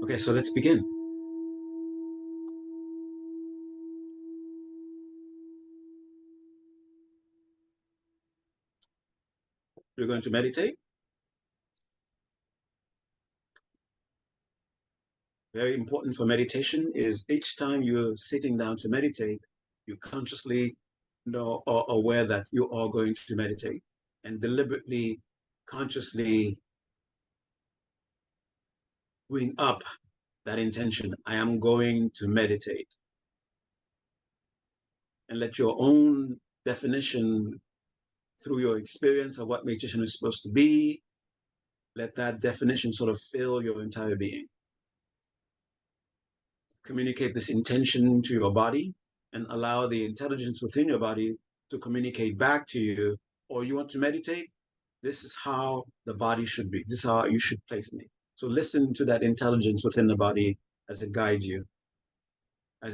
Okay, so let's begin. You're going to meditate. Very important for meditation is each time you're sitting down to meditate, you consciously know or aware that you are going to meditate and deliberately, consciously bring up that intention. I am going to meditate. And let your own definition through your experience of what meditation is supposed to be, let that definition sort of fill your entire being. Communicate this intention to your body and allow the intelligence within your body to communicate back to you. Or you want to meditate, this is how the body should be. This is how you should place me. So listen to that intelligence within the body as it guides you, how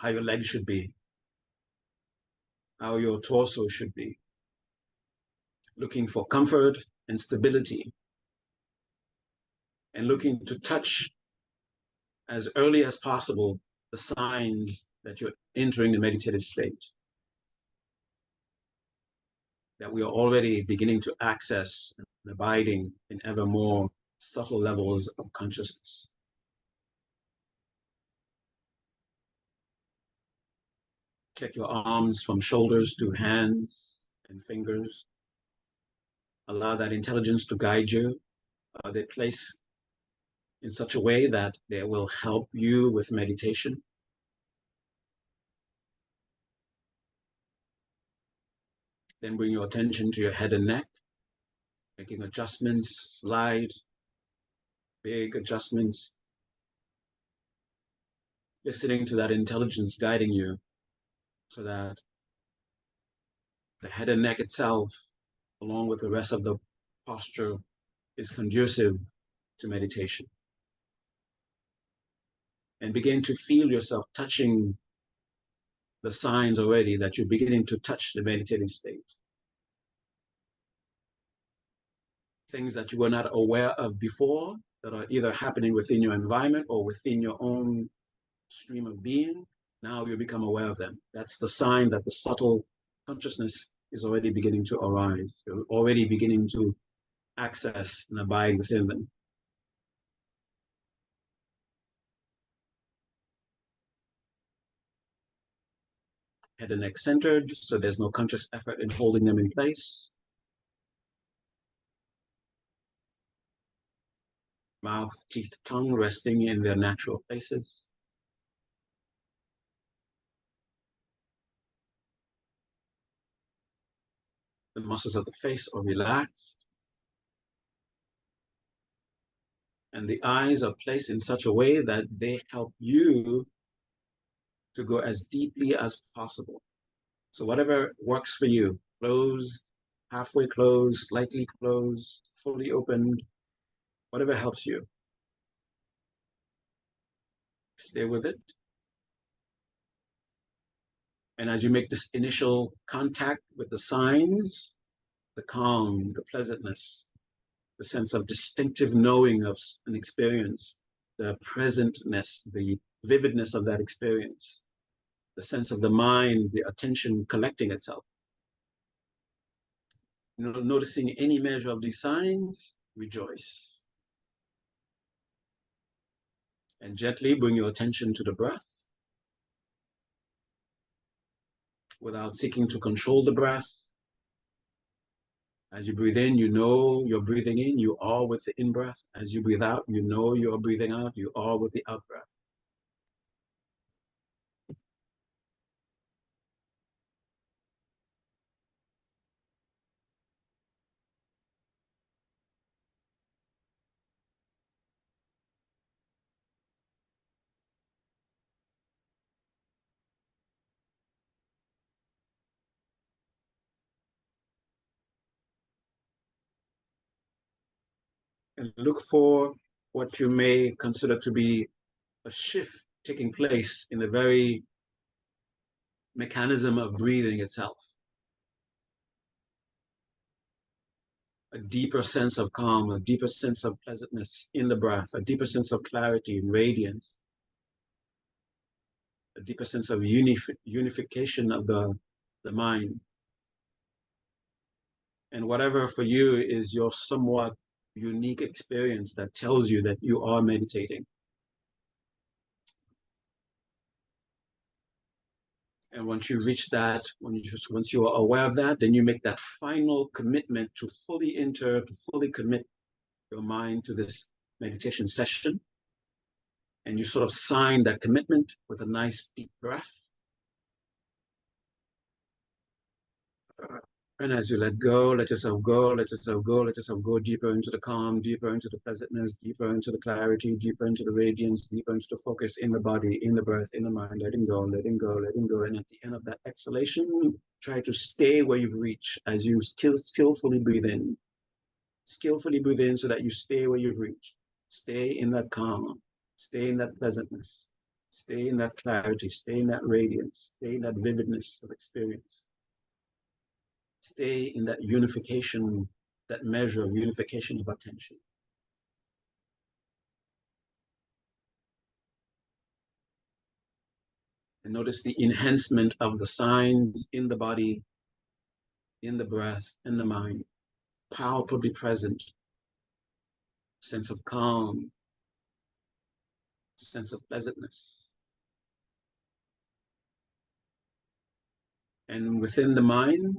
your legs should be, how your torso should be. Looking for comfort and stability, and looking to touch as early as possible the signs that you're entering the meditative state, that we are already beginning to access and abiding in ever more subtle levels of consciousness. Check your arms from shoulders to hands and fingers. Allow that intelligence to guide you. They're placed in such a way that they will help you with meditation. Then bring your attention to your head and neck, making adjustments, slight, big adjustments. Listening to that intelligence guiding you so that the head and neck itself, along with the rest of the posture, is conducive to meditation. And begin to feel yourself touching the signs already that you're beginning to touch the meditative state. Things that you were not aware of before that are either happening within your environment or within your own stream of being, now you become aware of them. That's the sign that the subtle consciousness is already beginning to arise. You're already beginning to access and abide within them. Head and neck centered, so there's no conscious effort in holding them in place. Mouth, teeth, tongue resting in their natural places. The muscles of the face are relaxed. And the eyes are placed in such a way that they help you to go as deeply as possible. So whatever works for you, closed, halfway closed, slightly closed, fully opened, whatever helps you. Stay with it. And as you make this initial contact with the signs, the calm, the pleasantness, the sense of distinctive knowing of an experience, the presentness, the vividness of that experience, the sense of the mind, the attention collecting itself. Noticing any measure of these signs, rejoice. And gently bring your attention to the breath without seeking to control the breath. As you breathe in, you know you're breathing in, you are with the in-breath. As you breathe out, you know you're breathing out, you are with the out-breath. And look for what you may consider to be a shift taking place in the very mechanism of breathing itself. a deeper sense of calm, a deeper sense of pleasantness in the breath, a deeper sense of clarity and radiance, a deeper sense of unification of the mind. And whatever for you is your somewhat unique experience that tells you that you are meditating. And once you reach that, once you are aware of that, then you make that final commitment to fully commit your mind to this meditation session. And you sort of sign that commitment with a nice deep breath. And as you let go, let yourself go, let yourself go, let yourself go deeper into the calm, deeper into the pleasantness, deeper into the clarity, deeper into the radiance, deeper into the focus in the body, in the breath, in the mind, letting go, letting go, letting go. And at the end of that exhalation, try to stay where you've reached as you skillfully breathe in. Skillfully breathe in so that you stay where you've reached. Stay in that calm, stay in that pleasantness, stay in that clarity, stay in that radiance, stay in that vividness of experience. Stay in that unification, that measure of unification of attention. And notice the enhancement of the signs in the body, in the breath, in the mind, palpably present. Sense of calm, sense of pleasantness. And within the mind,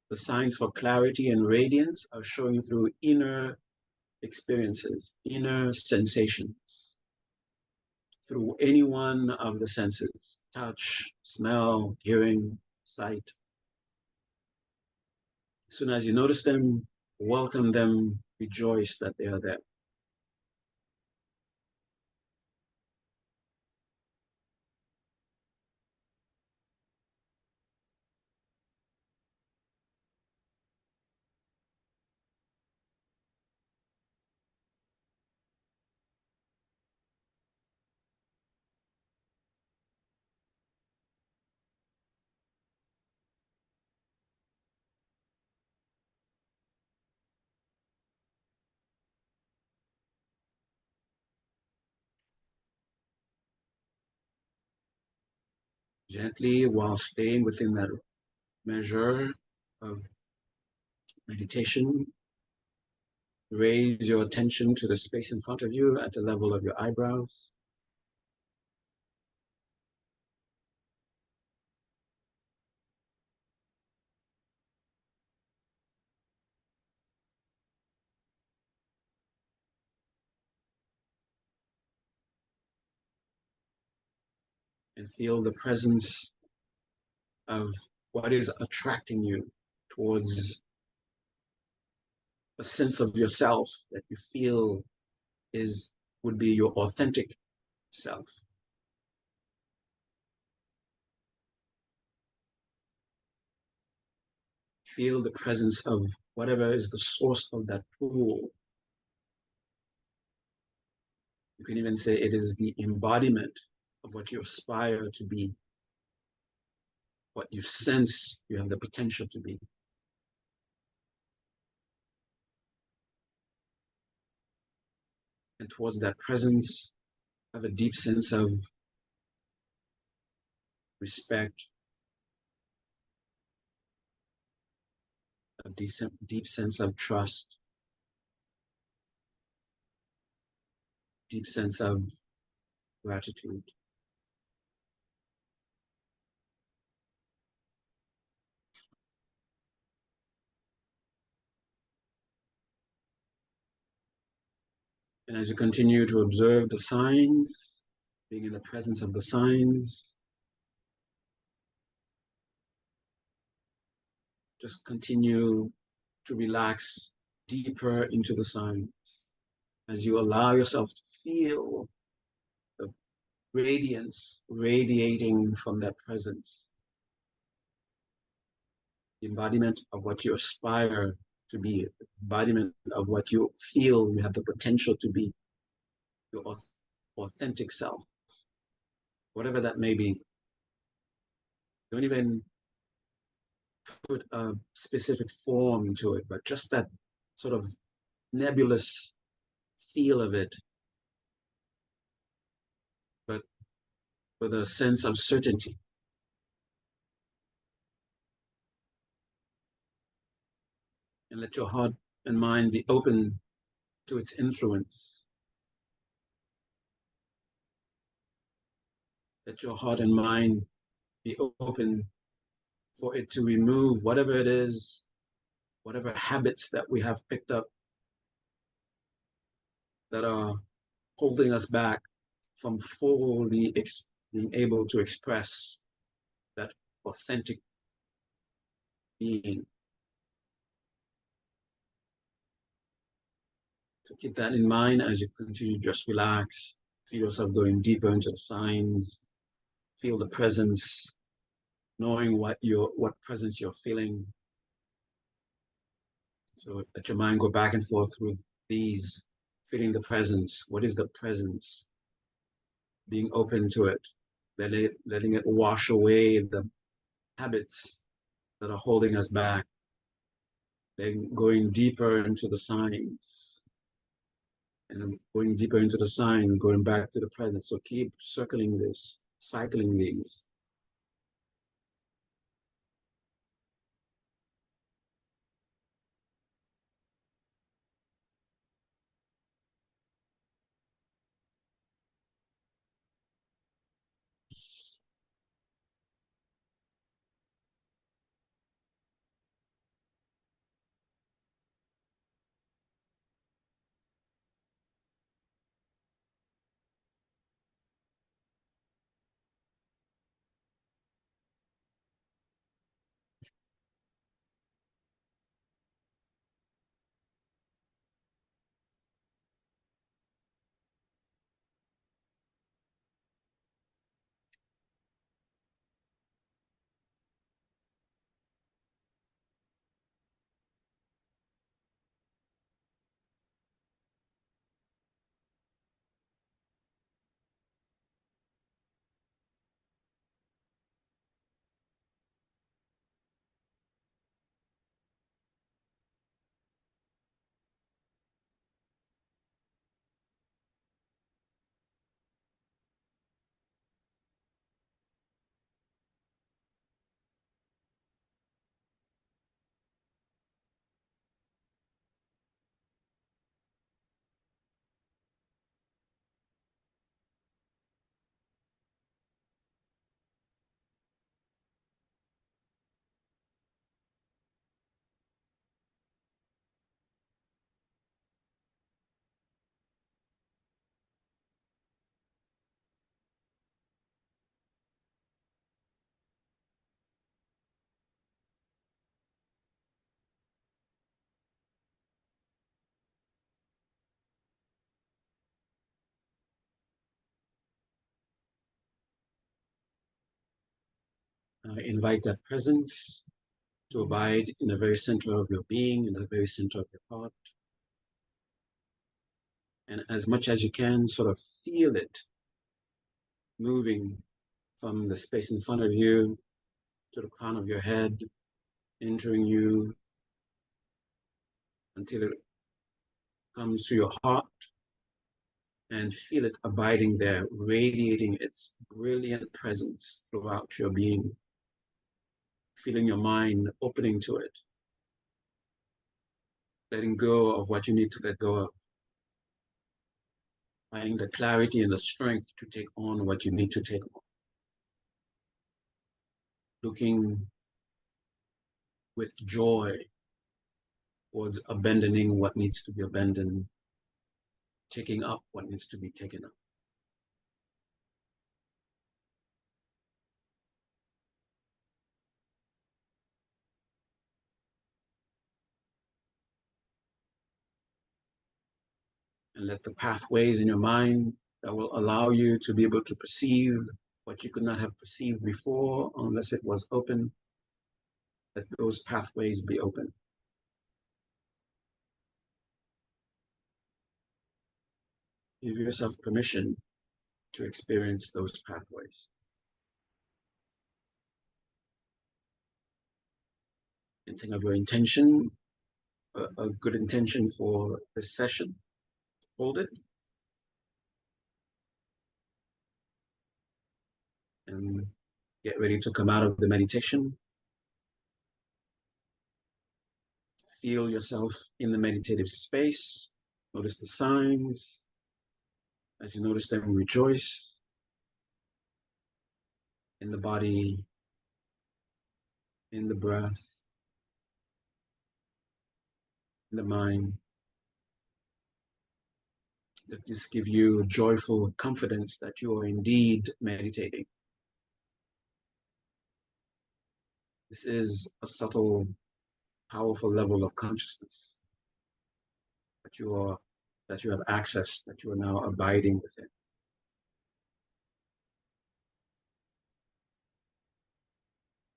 the signs for clarity and radiance are showing through inner experiences, inner sensations, through any one of the senses: touch, smell, hearing, sight. As soon as you notice them, welcome them, rejoice that they are there. Gently, while staying within that measure of meditation, raise your attention to the space in front of you at the level of your eyebrows. And feel the presence of what is attracting you towards a sense of yourself that you feel would be your authentic self. Feel the presence of whatever is the source of that pull. You can even say it is the embodiment of what you aspire to be, what you sense you have the potential to be. And towards that presence, have a deep sense of respect, a deep sense of trust, deep sense of gratitude. And as you continue to observe the signs, being in the presence of the signs, just continue to relax deeper into the signs as you allow yourself to feel the radiance radiating from that presence, the embodiment of what you aspire to be, the embodiment of what you feel you have the potential to be, your authentic self, whatever that may be. Don't even put a specific form to it, but just that sort of nebulous feel of it, but with a sense of certainty. And let your heart and mind be open to its influence. Let your heart and mind be open for it to remove whatever it is, whatever habits that we have picked up that are holding us back from fully being able to express that authentic being. So keep that in mind as you continue to just relax, feel yourself going deeper into the signs, feel the presence, knowing what presence you're feeling. So let your mind go back and forth with these, feeling the presence. What is the presence? Being open to it, letting it wash away the habits that are holding us back, then going deeper into the signs, and going deeper into the signs, going back to the present. So keep circling this, cycling these. Invite that presence to abide in the very center of your being, in the very center of your heart. And as much as you can, sort of feel it moving from the space in front of you to the crown of your head, entering you until it comes to your heart, and feel it abiding there, radiating its brilliant presence throughout your being, feeling your mind opening to it, letting go of what you need to let go of, finding the clarity and the strength to take on what you need to take on, looking with joy towards abandoning what needs to be abandoned, taking up what needs to be taken up. And let the pathways in your mind that will allow you to be able to perceive what you could not have perceived before unless it was open, let those pathways be open. Give yourself permission to experience those pathways. And think of your intention a good intention for this session. Hold it. And get ready to come out of the meditation. Feel yourself in the meditative space. Notice the signs. As you notice them, rejoice in the body, in the breath, in the mind. Let this give you joyful confidence that you are indeed meditating. This is a subtle, powerful level of consciousness that you have access, that you are now abiding within.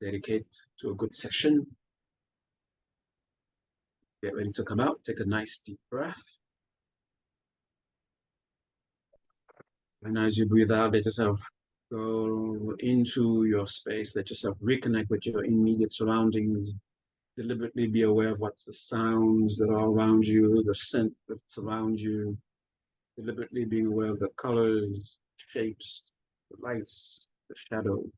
Dedicate to a good session. Get ready to come out. Take a nice deep breath. And as you breathe out, let yourself go into your space. Let yourself reconnect with your immediate surroundings. Deliberately be aware of what's the sounds that are around you, the scent that's around you. Deliberately being aware of the colors, shapes, the lights, the shadows.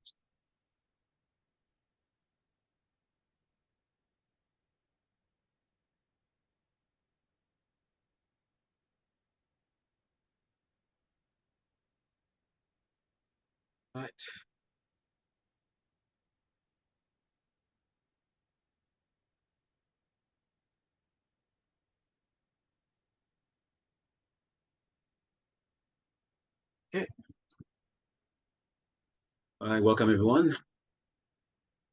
Right. Okay. All right, welcome everyone.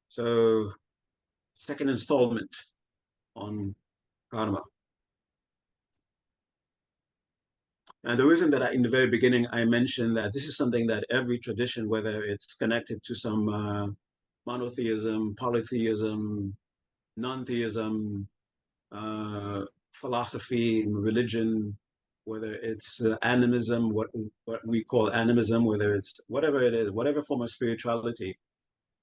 So, second installment on karma. And the reason that in the very beginning, I mentioned that this is something that every tradition, whether it's connected to some monotheism, polytheism, non-theism, uh, philosophy, religion, whether it's animism, what we call animism, whether it's whatever it is, whatever form of spirituality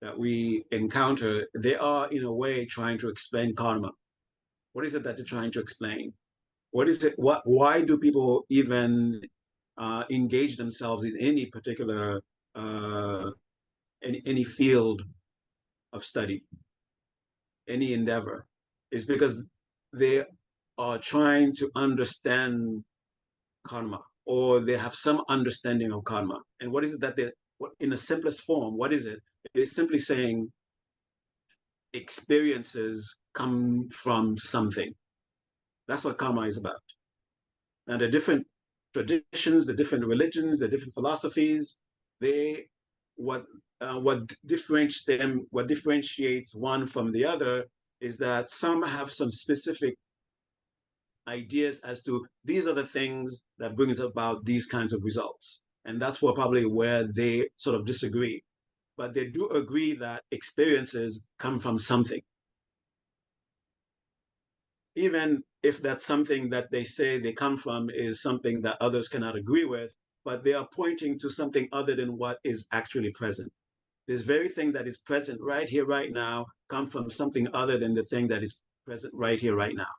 that we encounter, they are in a way trying to explain karma. What is it that they're trying to explain? What is it? Why do people even engage themselves in any particular any field of study, any endeavor? Is because they are trying to understand karma, or they have some understanding of karma. And what is it that what, in the simplest form, what is it? It is simply saying experiences come from something. That's what karma is about. And the different traditions, the different religions, the different philosophies, they what what differentiates one from the other is that some have some specific ideas as to these are the things that brings about these kinds of results. And that's probably where they sort of disagree. But they do agree that experiences come from something. Even if that's something that they say they come from is something that others cannot agree with, but they are pointing to something other than what is actually present. This very thing that is present right here, right now, come from something other than the thing that is present right here, right now.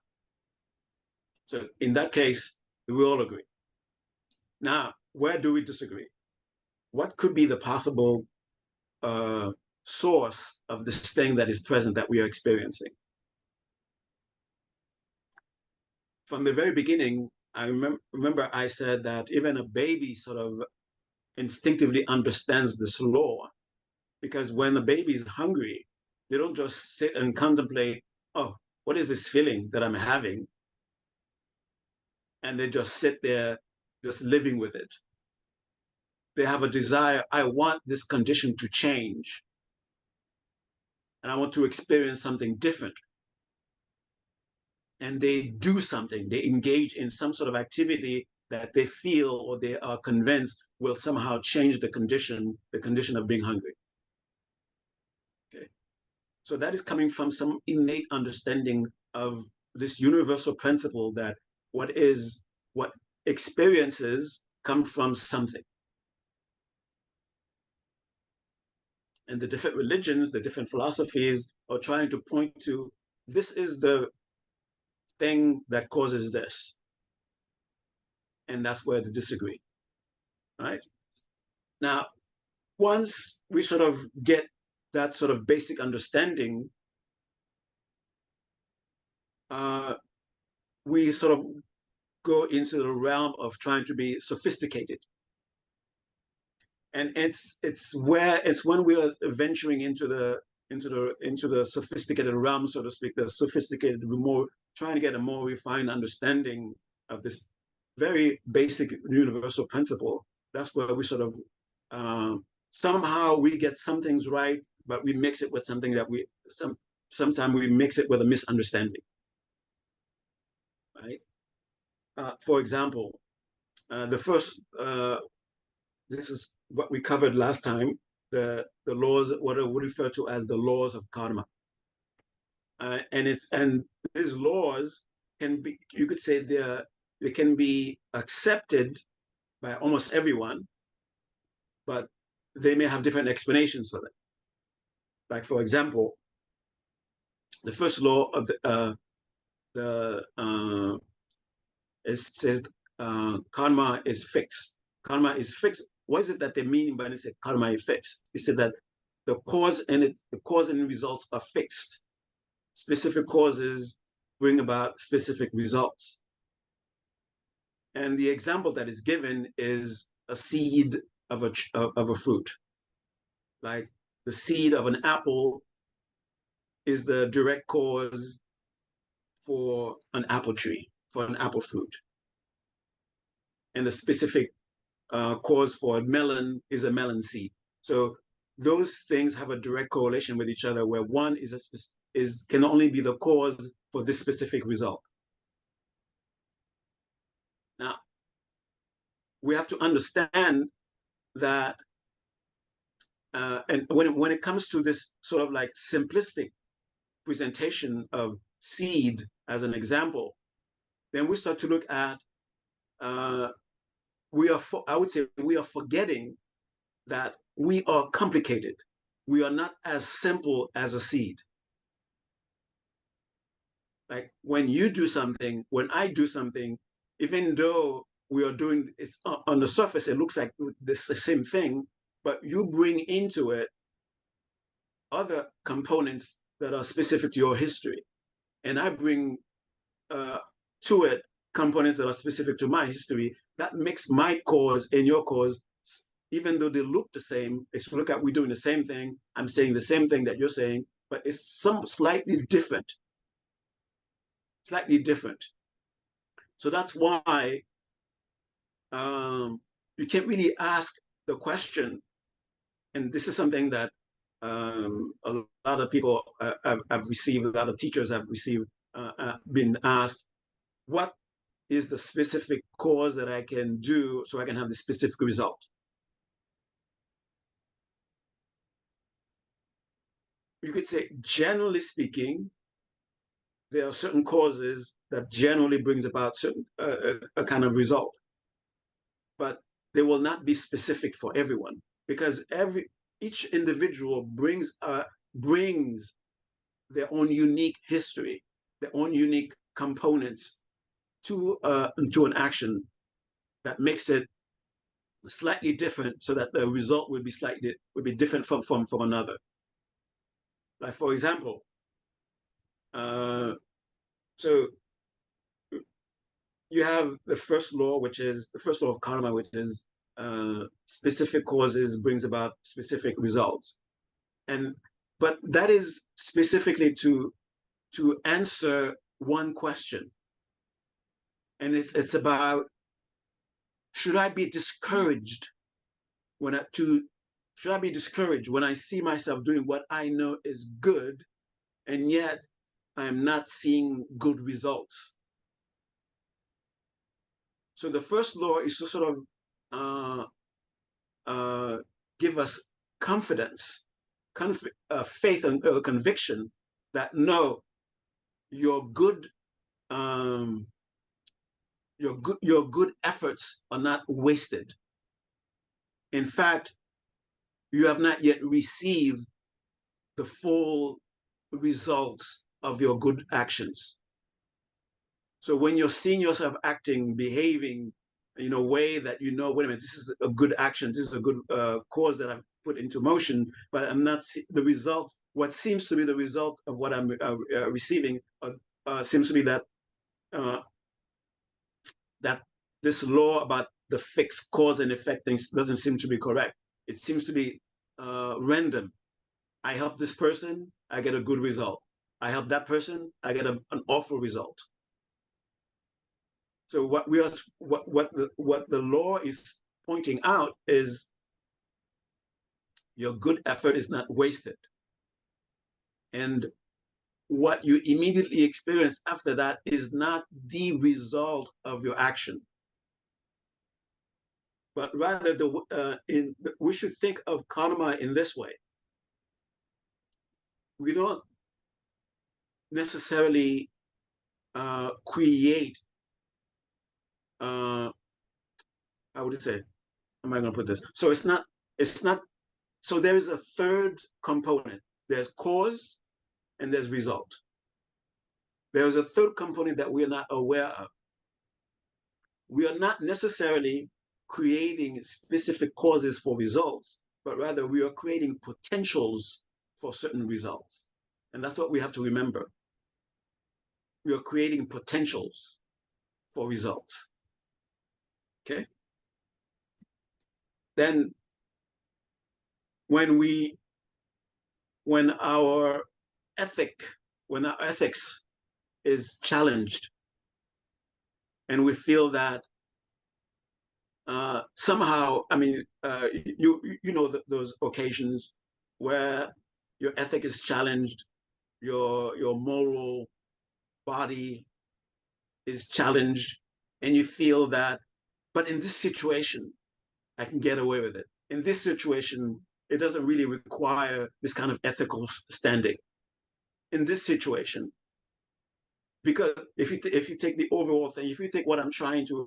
So in that case, we all agree. Now, where do we disagree? What could be the possible uh, source of this thing that is present that we are experiencing? From the very beginning, I remember I said that even a baby sort of instinctively understands this law, because when a baby is hungry, they don't just sit and contemplate, oh, what is this feeling that I'm having? And they just sit there, just living with it. They have a desire, I want this condition to change, and I want to experience something different. And they do something, they engage in some sort of activity that they feel or they are convinced will somehow change the condition of being hungry. Okay. So that is coming from some innate understanding of this universal principle that what experiences come from something. And the different religions, the different philosophies are trying to point to this is the thing that causes this. And that's where they disagree, right? Now, once we sort of get that sort of basic understanding, we sort of go into the realm of trying to be sophisticated. And it's when we are venturing into the sophisticated realm, so to speak, the sophisticated, more trying to get a more refined understanding of this very basic universal principle. That's where we sort of somehow we get some things right, but we mix it with something that sometimes we mix it with a misunderstanding, right? For example, the first this is what we covered last time, the laws, what are referred to as the laws of karma. And these laws can be, you could say they can be accepted by almost everyone, but they may have different explanations for them. Like, for example, the first law of it says karma is fixed. Karma is fixed. What is it that they mean by they say karma is fixed? It said that the cause and results are fixed. Specific causes bring about specific results. And the example that is given is a seed of a fruit. Like the seed of an apple is the direct cause for an apple tree, for an apple fruit. And the specific cause for a melon is a melon seed. So those things have a direct correlation with each other, where one can only be the cause for this specific result. Now, we have to understand that, and when it comes to this sort of like simplistic presentation of seed as an example, then we start to look at, I would say we are forgetting that we are complicated. We are not as simple as a seed. Like when you do something, when I do something, even though we are doing it's on the surface, it looks like this the same thing, but you bring into it other components that are specific to your history, and I bring to it components that are specific to my history. That makes my cause and your cause, even though they look the same, if you look at we're doing the same thing, I'm saying the same thing that you're saying, but it's some slightly different. Slightly different. So that's why you can't really ask the question, and this is something that a lot of people have received, a lot of teachers have received, been asked, what is the specific cause that I can do so I can have the specific result? You could say, generally speaking, there are certain causes that generally brings about certain a kind of result, but they will not be specific for everyone, because each individual brings their own unique history, their own unique components to an action that makes it slightly different, so that the result would be different from another. Like, for example, so you have the first law, which is the first law of karma, which is specific causes brings about specific results, but that is specifically to answer one question, and it's about, should I be discouraged should I be discouraged when I see myself doing what I know is good, and yet I'm not seeing good results? So the first law is to sort of give us confidence, faith, and conviction that no, your good efforts are not wasted. In fact, you have not yet received the full results of your good actions. So when you're seeing yourself acting, behaving in a way that you know, wait a minute, this is a good action, this is a good cause that I've put into motion, but I'm not the result. What seems to be the result of what I'm receiving seems to be that uh, that this law about the fixed cause and effect things doesn't seem to be correct. It seems to be random. I help this person, I get a good result. I help that person, I get an awful result. So what the law is pointing out is your good effort is not wasted, and what you immediately experience after that is not the result of your action, but rather we should think of karma in this way. We don't necessarily create. How would you say? Am I going to put this? So it's not. It's not. So there is a third component. There's cause and there's result. There is a third component that we are not aware of. We are not necessarily creating specific causes for results, but rather we are creating potentials for certain results. And that's what we have to remember. We are creating potentials for results. Okay? Then when we when our when our ethics is challenged and we feel that somehow, I mean, you know those occasions where your ethic is challenged, your moral body is challenged, and you feel that, but in this situation, I can get away with it. In this situation, it doesn't really require this kind of ethical standing. In this situation, because if you take the overall thing, if you take what I'm trying to,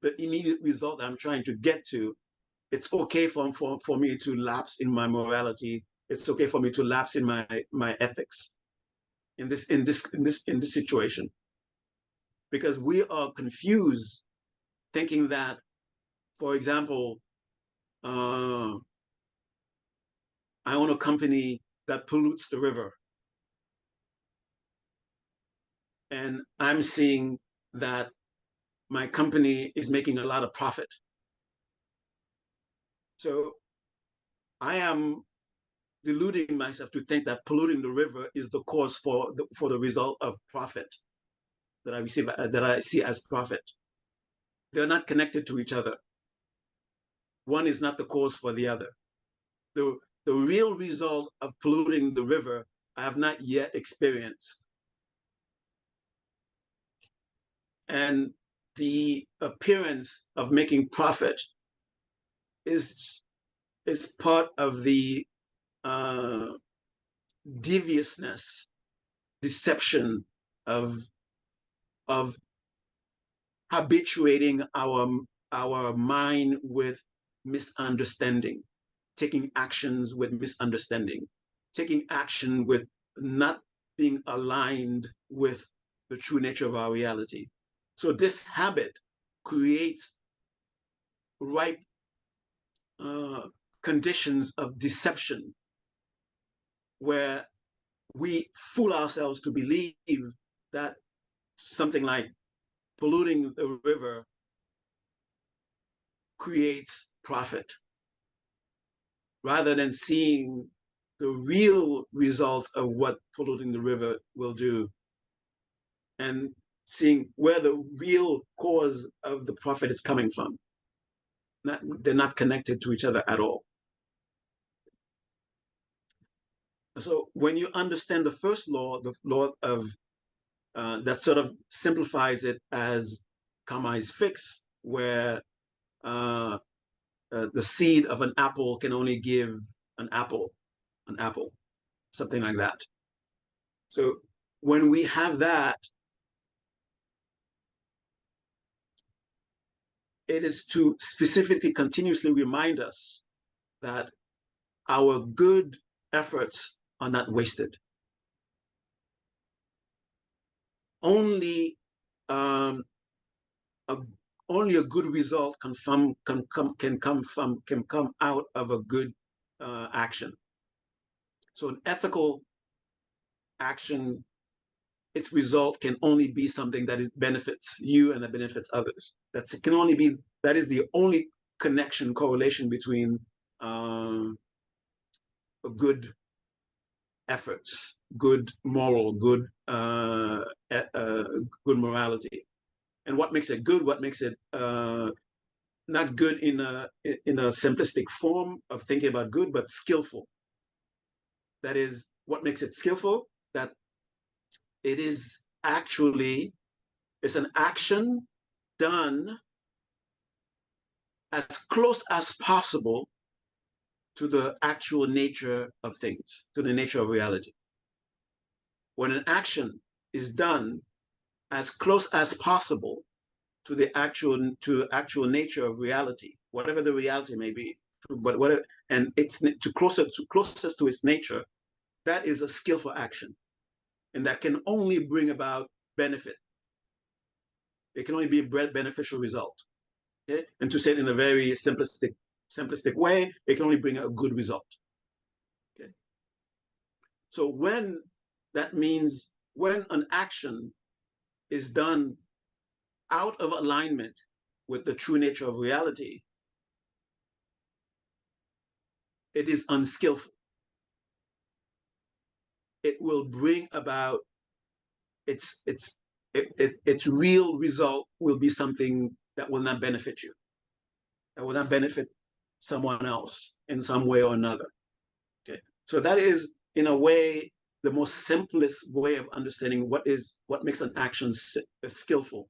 the immediate result that I'm trying to get to, it's okay for me to lapse in my morality. It's okay for me to lapse in my ethics in this situation, because we are confused, thinking that, for example, uh, I own a company that pollutes the river, and I'm seeing that my company is making a lot of profit. So I am deluding myself to think that polluting the river is the cause for the result of profit that I see as profit. They're not connected to each other. One is not the cause for the other. The, the real result of polluting the river I have not yet experienced. And the appearance of making profit is part of the uh, deviousness, deception of of habituating our mind with misunderstanding, taking actions with misunderstanding, taking action with not being aligned with the true nature of our reality. So this habit creates ripe uh, conditions of deception where we fool ourselves to believe that something like polluting the river creates profit, rather than seeing the real result of what polluting the river will do, and seeing where the real cause of the profit is coming from. They're not connected to each other at all. So when you understand the first law, the law of that sort of simplifies it as karma is fixed, where uh, the seed of an apple can only give an apple, something like that. So when we have that, it is to specifically continuously remind us that our good efforts are not wasted. Only um, a, only a good result can come out of a good action. So an ethical action, its result can only be something that benefits you and that benefits others. That is the only connection, correlation between a good efforts, good moral, good morality. And what makes it good? What makes it not good in a simplistic form of thinking about good, but skillful. That is what makes it skillful. That it is actually it's an action done as close as possible to the actual nature of things, to the nature of reality. When an action is done as close as possible to the actual nature of reality, whatever the reality may be, but whatever, and it's closest to its nature, that is a skillful action, and that can only bring about benefit. It can only be a beneficial result. Okay? And to say it in a very simplistic way, it can only bring a good result. Okay? So that means when an action is done out of alignment with the true nature of reality, it is unskillful. It will bring about its real result will be something that will not benefit you, that will not benefit someone else in some way or another. Okay, so that is in a way the most simplest way of understanding what makes an action skillful.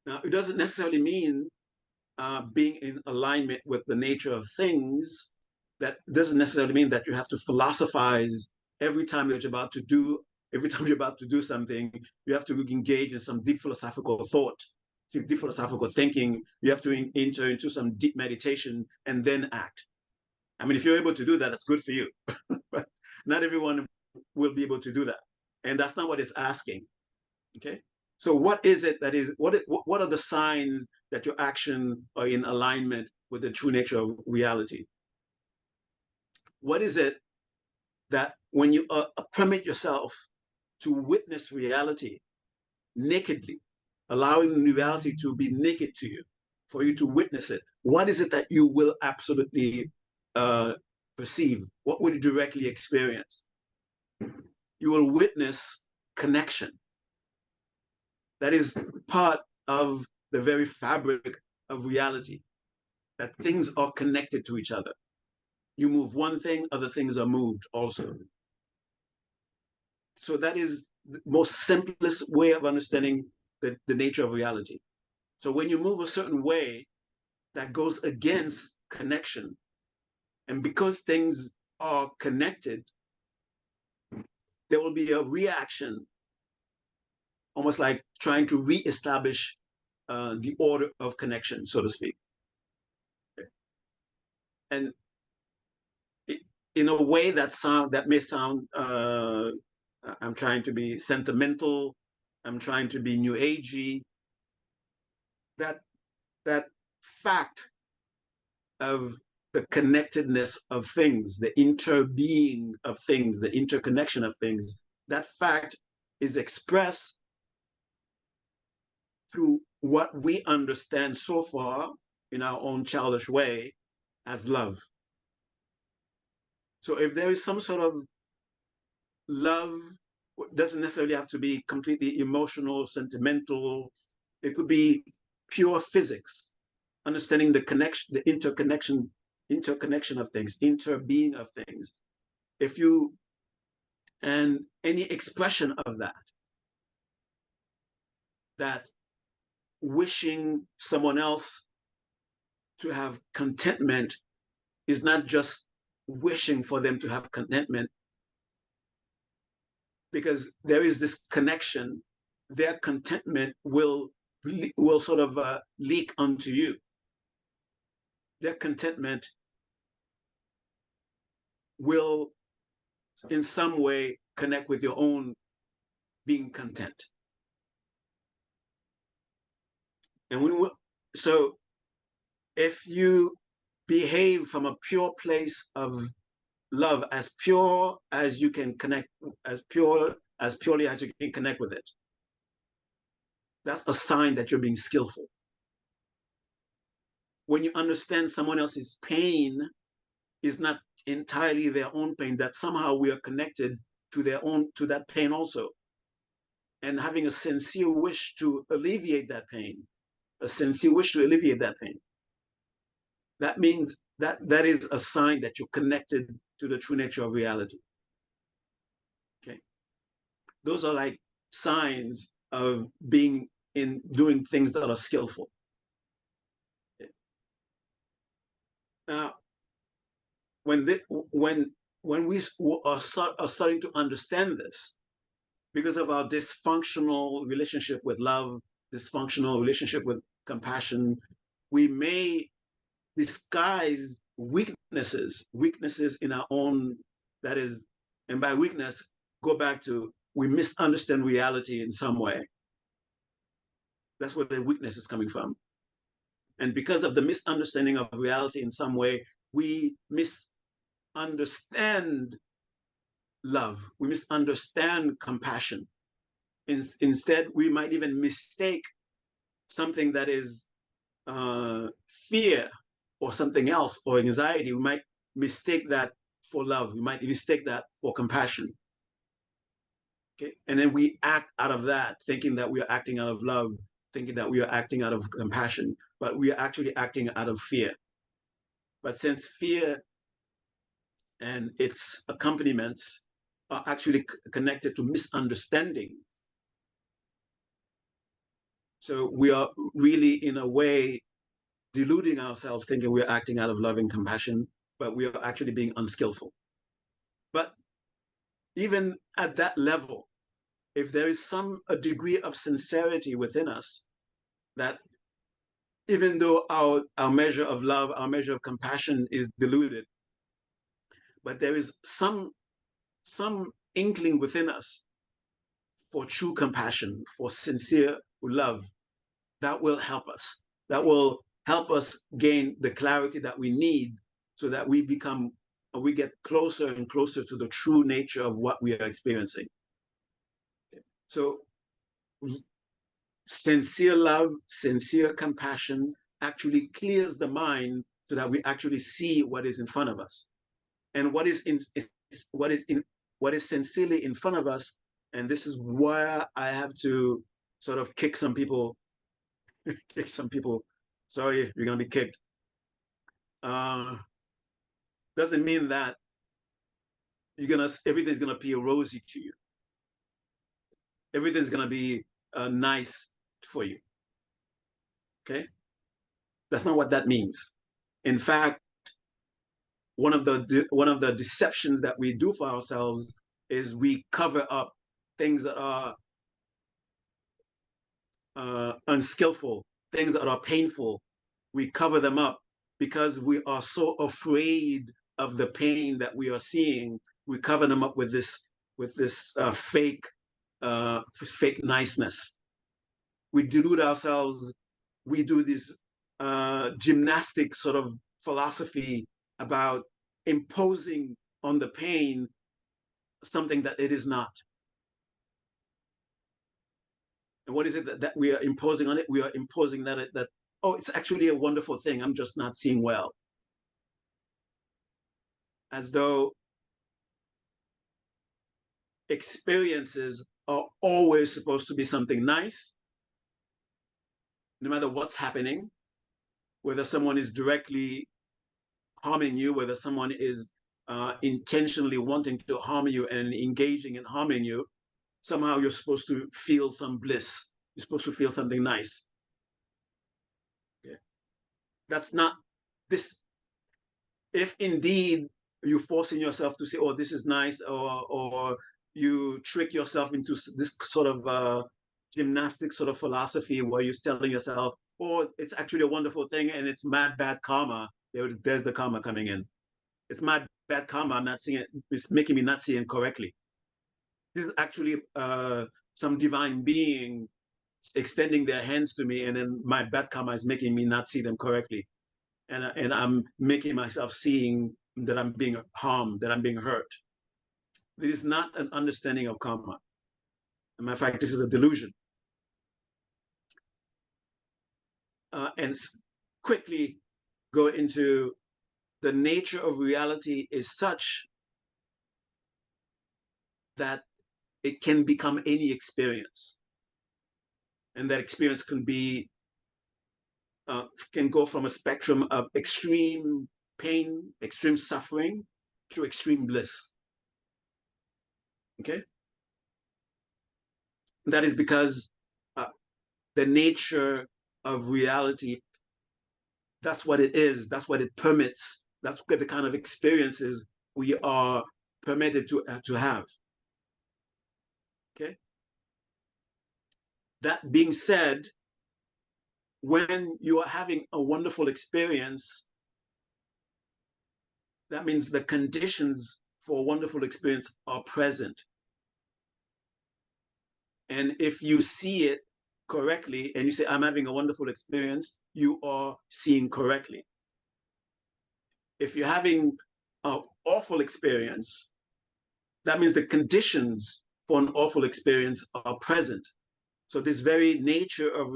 Now, it doesn't necessarily mean being in alignment with the nature of things. That doesn't necessarily mean that you have to philosophize every time that you're about to do every time you're about to do something. You have to engage in some deep philosophical thought, deep philosophical thinking. You have to enter into some deep meditation and then act. I mean, if you're able to do that, that's good for you. But not everyone will be able to do that, and that's not what it's asking. Okay, so what is it that is what are the signs that your actions are in alignment with the true nature of reality? What is it that when you permit yourself to witness reality nakedly, allowing reality to be naked to you, for you to witness it, what is it that you will absolutely perceive? What will you directly experience? You will witness connection. That is part of the very fabric of reality, that things are connected to each other. You move one thing, other things are moved also. So that is the most simplest way of understanding the nature of reality. So when you move a certain way that goes against connection, and because things are connected, there will be a reaction, almost like trying to reestablish the order of connection, so to speak. And in a way that may sound, I'm trying to be sentimental, I'm trying to be new agey. That fact of the connectedness of things, the interbeing of things, the interconnection of things, that fact is expressed through what we understand so far in our own childish way as love. So if there is some sort of love, it doesn't necessarily have to be completely emotional, sentimental. It could be pure physics, understanding the connection, the interconnection of things, interbeing of things. If you and any expression of that wishing someone else to have contentment is not just wishing for them to have contentment, because there is this connection. Their contentment will sort of leak onto you. Their contentment will in some way connect with your own being content. And so if you behave from a pure place of love, as pure as you can connect, as purely as you can connect with it, that's a sign that you're being skillful. When you understand someone else's pain is not entirely their own pain, that somehow we are connected to that pain also, and having a sincere wish to alleviate that pain, that means that is a sign that you're connected to the true nature of reality. Okay, those are like signs of being in doing things that are skillful. Okay. Now, when we are starting to understand this, because of our dysfunctional relationship with love, dysfunctional relationship with compassion, we may disguise weaknesses in our own, that is, and by weakness, go back to we misunderstand reality in some way. That's where the weakness is coming from. And because of the misunderstanding of reality in some way, we misunderstand love, we misunderstand compassion. Instead, we might even mistake something that is fear or something else, or anxiety. We might mistake that for love. We might mistake that for compassion. Okay, and then we act out of that, thinking that we are acting out of love, thinking that we are acting out of compassion, but we are actually acting out of fear. But since fear and its accompaniments are actually connected to misunderstanding, so we are really, in a way, deluding ourselves, thinking we're acting out of love and compassion, but we are actually being unskillful. But even at that level, if there is a degree of sincerity within us, that even though our measure of love, our measure of compassion is diluted, but there is some inkling within us for true compassion, for sincere love, that will help us. That will help us gain the clarity that we need, so that we get closer and closer to the true nature of what we are experiencing. So sincere love, sincere compassion actually clears the mind, so that we actually see what is in front of us. And what is sincerely in front of us, and this is where I have to sort of kick some people. Sorry, you're gonna be kicked. Doesn't mean that everything's gonna be rosy to you. Everything's gonna be nice for you. Okay, that's not what that means. In fact, one of the deceptions that we do for ourselves is we cover up things that are unskillful, things that are painful. We cover them up because we are so afraid of the pain that we are seeing. We cover them up with this fake niceness. We delude ourselves. We do this gymnastic sort of philosophy about imposing on the pain something that it is not. And what is it that we are imposing on it? We are imposing that oh, it's actually a wonderful thing, I'm just not seeing well. As though experiences are always supposed to be something nice, no matter what's happening, whether someone is directly harming you, whether someone is intentionally wanting to harm you and engaging in harming you, somehow you're supposed to feel some bliss. You're supposed to feel something nice. Okay. That's not this. If indeed you're forcing yourself to say, oh, this is nice, or you trick yourself into this sort of gymnastic sort of philosophy where you're telling yourself, oh, it's actually a wonderful thing and it's mad bad karma, there's the karma coming in. It's mad bad karma, I'm not seeing it, it's making me not seeing correctly. this is actually some divine being extending their hands to me, and then my bad karma is making me not see them correctly, and I'm making myself seeing that I'm being harmed, that I'm being hurt. This is not an understanding of karma. As a matter of fact, this is a delusion. And quickly go into the nature of reality is such that it can become any experience. And that experience can go from a spectrum of extreme pain, extreme suffering, to extreme bliss. Okay? That is because the nature of reality, that's what it is, that's what it permits, that's what the kind of experiences we are permitted to have. Okay? That being said, when you are having a wonderful experience, that means the conditions for a wonderful experience are present. And if you see it correctly and you say, I'm having a wonderful experience, you are seeing correctly. If you're having an awful experience, that means the conditions for an awful experience are present. So this very nature of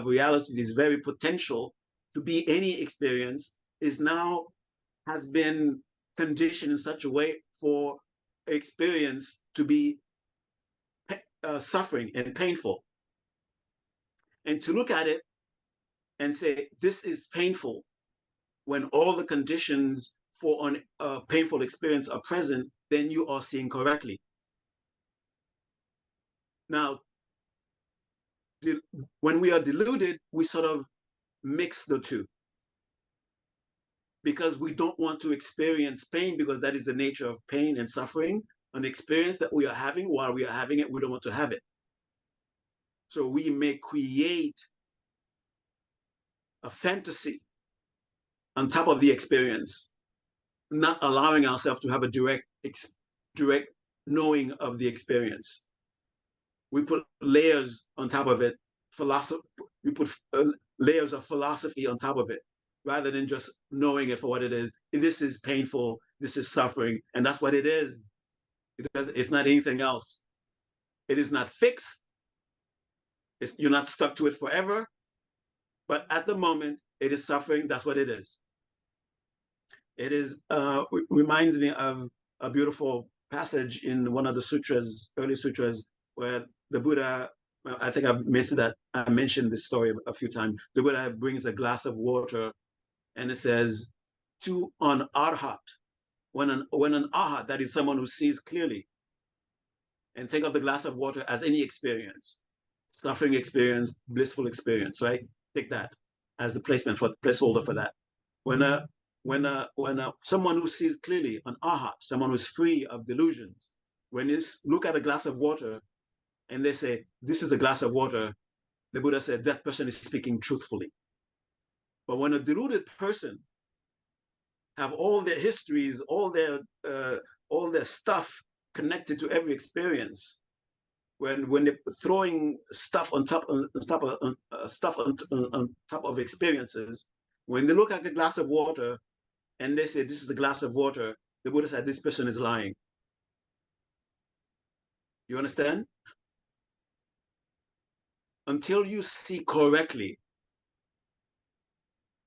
reality, this very potential to be any experience has been conditioned in such a way for experience to be suffering and painful. And to look at it and say, this is painful, when all the conditions for a painful experience are present, then you are seeing correctly. Now, when we are deluded, we sort of mix the two, because we don't want to experience pain, because that is the nature of pain and suffering, an experience that we are having. While we are having it, we don't want to have it. So we may create a fantasy on top of the experience, not allowing ourselves to have a direct knowing of the experience. We put layers on top of it, we put layers of philosophy on top of it, rather than just knowing it for what it is. This is painful, this is suffering, and that's what it is. It's not anything else. It is not fixed. You're not stuck to it forever, but at the moment, it is suffering. That's what it is. It is reminds me of a beautiful passage in one of the sutras, early sutras, where the Buddha, I think I mentioned this story a few times. The Buddha brings a glass of water, and it says, to an arhat, when an arhat, that is someone who sees clearly, and think of the glass of water as any experience, suffering experience, blissful experience, right? Take that as the placeholder for that. When someone who sees clearly, an arhat, someone who's free of delusions, when you look at a glass of water and they say, this is a glass of water, the Buddha said that person is speaking truthfully. But when a deluded person have all their histories, all their stuff connected to every experience, when they're throwing stuff on top of experiences, when they look at a glass of water and they say, this is a glass of water, the Buddha said, this person is lying. You understand? Until you see correctly,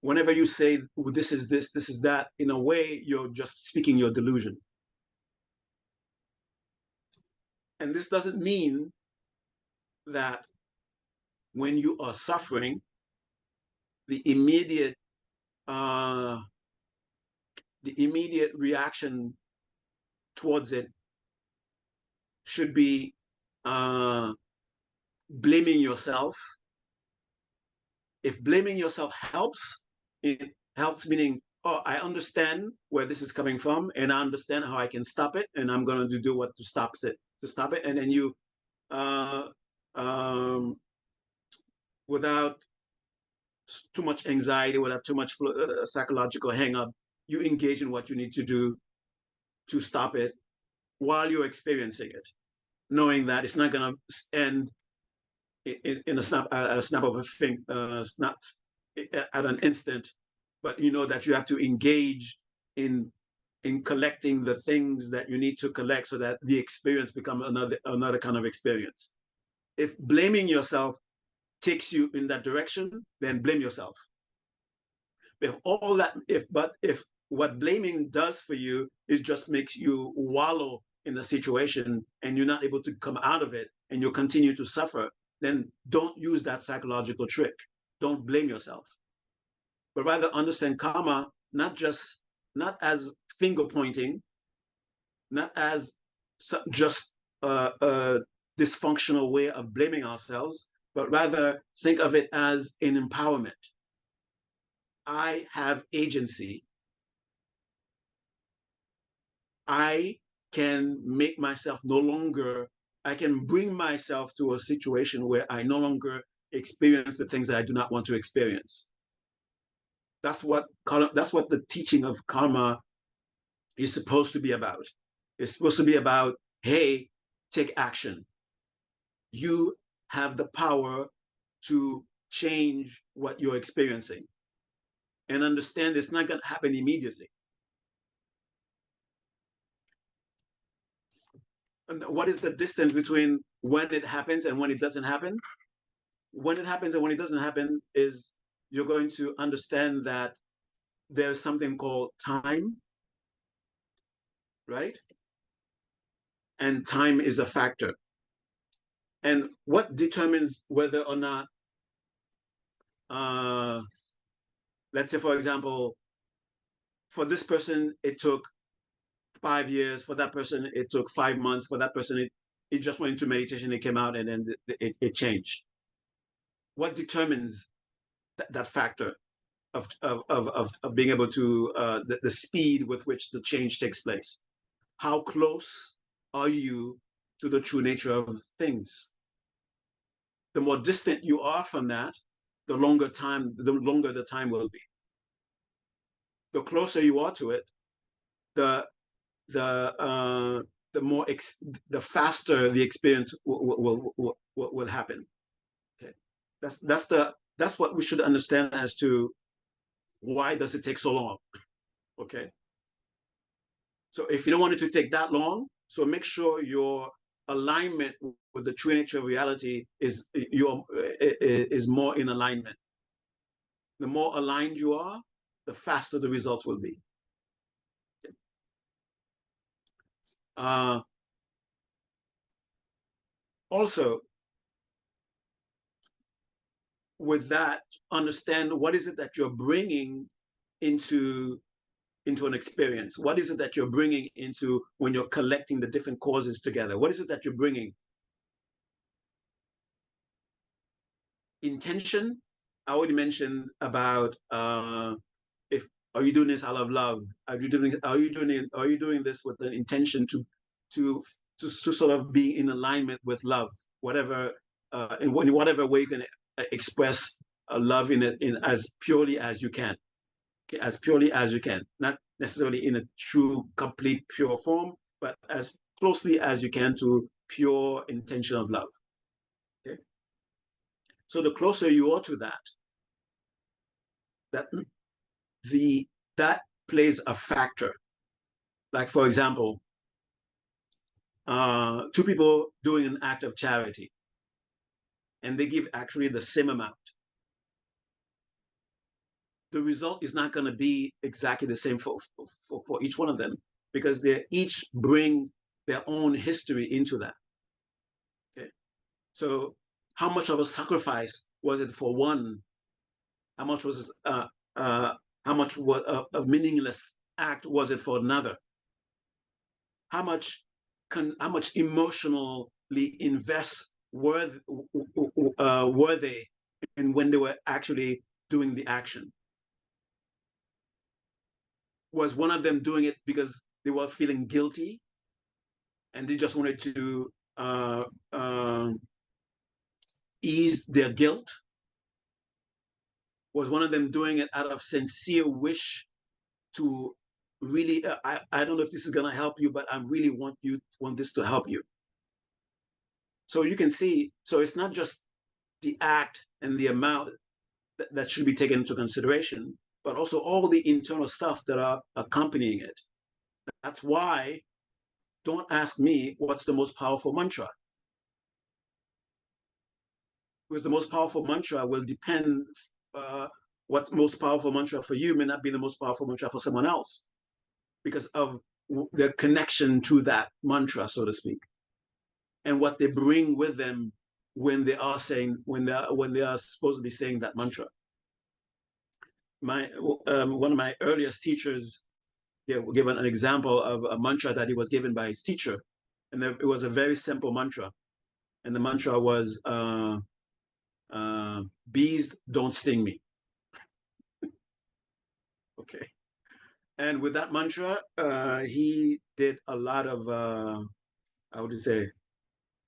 whenever you say, oh, this is this is that, in a way, you're just speaking your delusion. And this doesn't mean that when you are suffering, the immediate reaction towards it should be blaming yourself. If blaming yourself helps, it helps meaning, oh, I understand where this is coming from, and I understand how I can stop it, and I'm going to do what to stop it, and then you, without too much anxiety, without too much psychological hang-up, you engage in what you need to do to stop it while you're experiencing it. knowing that it's not going to end in a snap at a snap of a finger, snap at an instant, but you know that you have to engage in collecting the things that you need to collect so that the experience becomes another kind of experience. If blaming yourself takes you in that direction, then blame yourself. If all that, if what blaming does for you is just makes you wallow in the situation and you're not able to come out of it and you continue to suffer, then don't use that psychological trick. Don't blame yourself, but rather understand karma not as finger pointing, not as just a dysfunctional way of blaming ourselves, but rather think of it as an empowerment. I have agency. I can make myself no longer, I can bring myself to a situation where I no longer experience the things that I do not want to experience. That's what the teaching of karma is supposed to be about. It's supposed to be about, hey, take action. You have the power to change what you're experiencing and understand it's not going to happen immediately. And what is the distance between when it happens and when it doesn't happen? When it happens and when it doesn't happen is you're going to understand that there's something called time, right? And time is a factor. And what determines whether or not, uh, let's say, for example, for this person, it took 5 years. For that person, it took 5 months. For that person, it just went into meditation, it came out, and then it changed. What determines that factor of being able to, the speed with which the change takes place? How close are you to the true nature of things? The more distant you are from that, the longer the time will be. The closer you are to it, the the the more the faster the experience will happen. Okay, that's what we should understand as to why does it take so long. Okay, so if you don't want it to take that long, so make sure your alignment with the true nature of reality is more in alignment. The more aligned you are, the faster the results will be. Uh, Also, with that, understand what is it that you're bringing into an experience. What is it that you're bringing into when you're collecting the different causes together? What is it that you're bringing? Intention. I already mentioned about, if are you doing this out of love? Are you doing this with the intention to to sort of be in alignment with love, whatever, in whatever way you can express love in it, in as purely as you can, okay, as purely as you can, not necessarily in a true complete pure form, but as closely as you can to pure intention of love. Okay, so the closer you are to that, that the that plays a factor. Like, for example, two people doing an act of charity, and they give actually the same amount. The result is not going to be exactly the same for each one of them, because they each bring their own history into that. Okay, so how much of a sacrifice was it for one? How much was how much was a meaningless act was it for another? How much how much emotionally invest were they in when they were actually doing the action? Was one of them doing it because they were feeling guilty and they just wanted to ease their guilt? Was one of them doing it out of sincere wish to really, I don't know if this is going to help you, but I really want this to help you? So you can see, so it's not just the act and the amount that should be taken into consideration, but also all the internal stuff that are accompanying it. That's why don't ask me what's the most powerful mantra, because the most powerful mantra will depend. What's most powerful mantra for you may not be the most powerful mantra for someone else because of the connection to that mantra, so to speak, and what they bring with them when they are saying when they are supposed to be saying that mantra. My One of my earliest teachers given an example of a mantra that he was given by his teacher, and it was a very simple mantra, and the mantra was bees don't sting me. Okay, and with that mantra, he did a lot of how would you say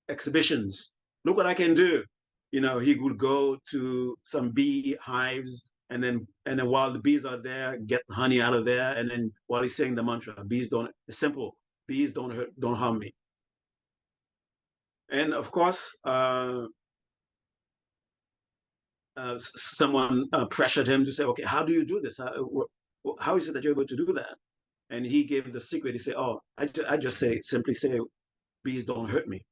exhibitions. Look what I can do. You know, he would go to some bee hives, and then while the bees are there, get honey out of there, and then while he's saying the mantra, bees don't. It's simple. Bees don't hurt, don't harm me. And of course, someone pressured him to say, "Okay, how do you do this? How is it that you're able to do that?" And he gave the secret. He said, "Oh, I just say simply say, bees don't hurt me."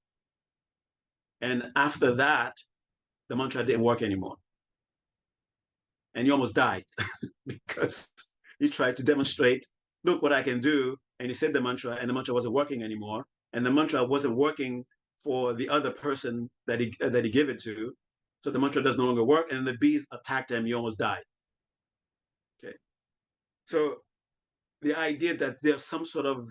And after that, the mantra didn't work anymore, and he almost died because he tried to demonstrate, "Look what I can do," and he said the mantra, and the mantra wasn't working anymore, and the mantra wasn't working for the other person that he gave it to. So the mantra does no longer work, and the bees attacked him. He almost died. Okay, so the idea that there's some sort of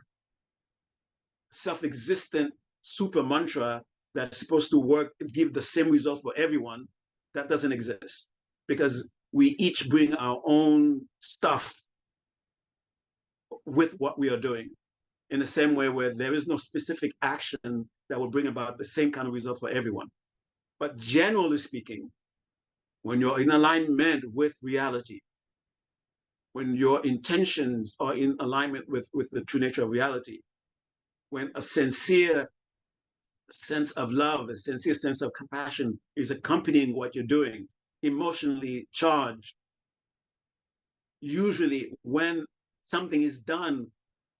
self-existent super mantra that's supposed to work, give the same result for everyone, that doesn't exist because we each bring our own stuff with what we are doing. In the same way, where there is no specific action that will bring about the same kind of result for everyone. But generally speaking, when you're in alignment with reality, when your intentions are in alignment with the true nature of reality, when a sincere sense of love, a sincere sense of compassion is accompanying what you're doing, emotionally charged, usually when something is done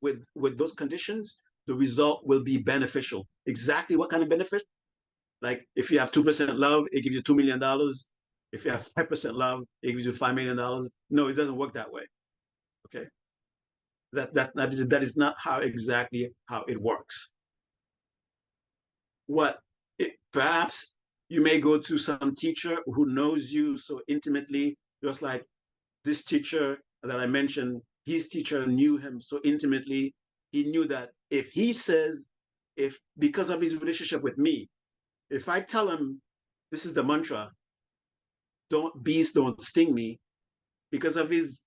with those conditions, the result will be beneficial. Exactly what kind of benefit? Like if you have 2% love, it gives you $2 million. If you have 5% love, it gives you $5 million. No, it doesn't work that way. Okay, that is not how exactly how it works. Perhaps you may go to some teacher who knows you so intimately, just like this teacher that I mentioned. His teacher knew him so intimately. He knew that if he says, if because of his relationship with me, if I tell him this is the mantra, don't bees don't sting me, because of his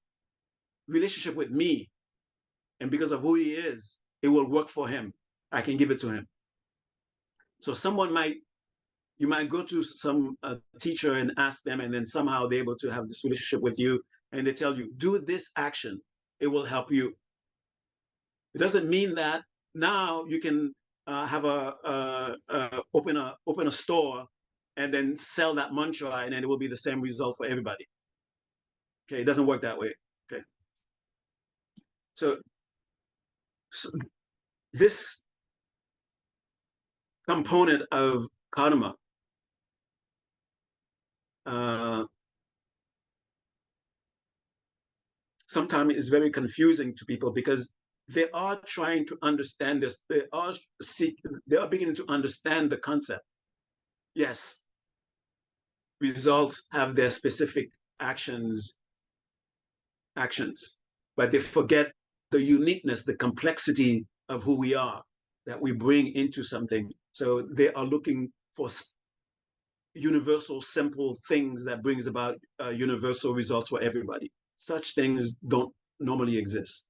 relationship with me and because of who he is, it will work for him. I can give it to him. So you might go to some teacher and ask them, and then somehow they're able to have this relationship with you, and they tell you, do this action, it will help you. It doesn't mean that now you can have open a store and then sell that mantra, and then it will be the same result for everybody. Okay, it doesn't work that way. Okay, so, so this component of karma uh, sometimes is very confusing to people because they are trying to understand this. They are beginning to understand the concept. Yes, results have their specific actions, actions, but they forget the uniqueness, the complexity of who we are that we bring into something. So they are looking for universal, simple things that brings about universal results for everybody. Such things don't normally exist.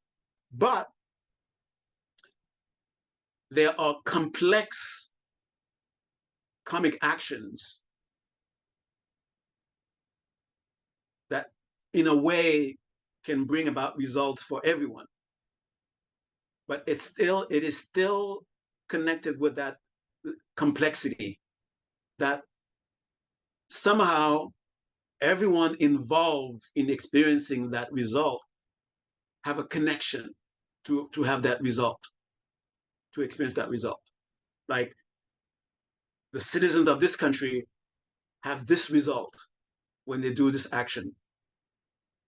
But there are complex comic actions that, in a way, can bring about results for everyone. But it is still connected with that complexity. that somehow everyone involved in experiencing that result have a connection to have that result, to experience that result. Like the citizens of this country have this result when they do this action.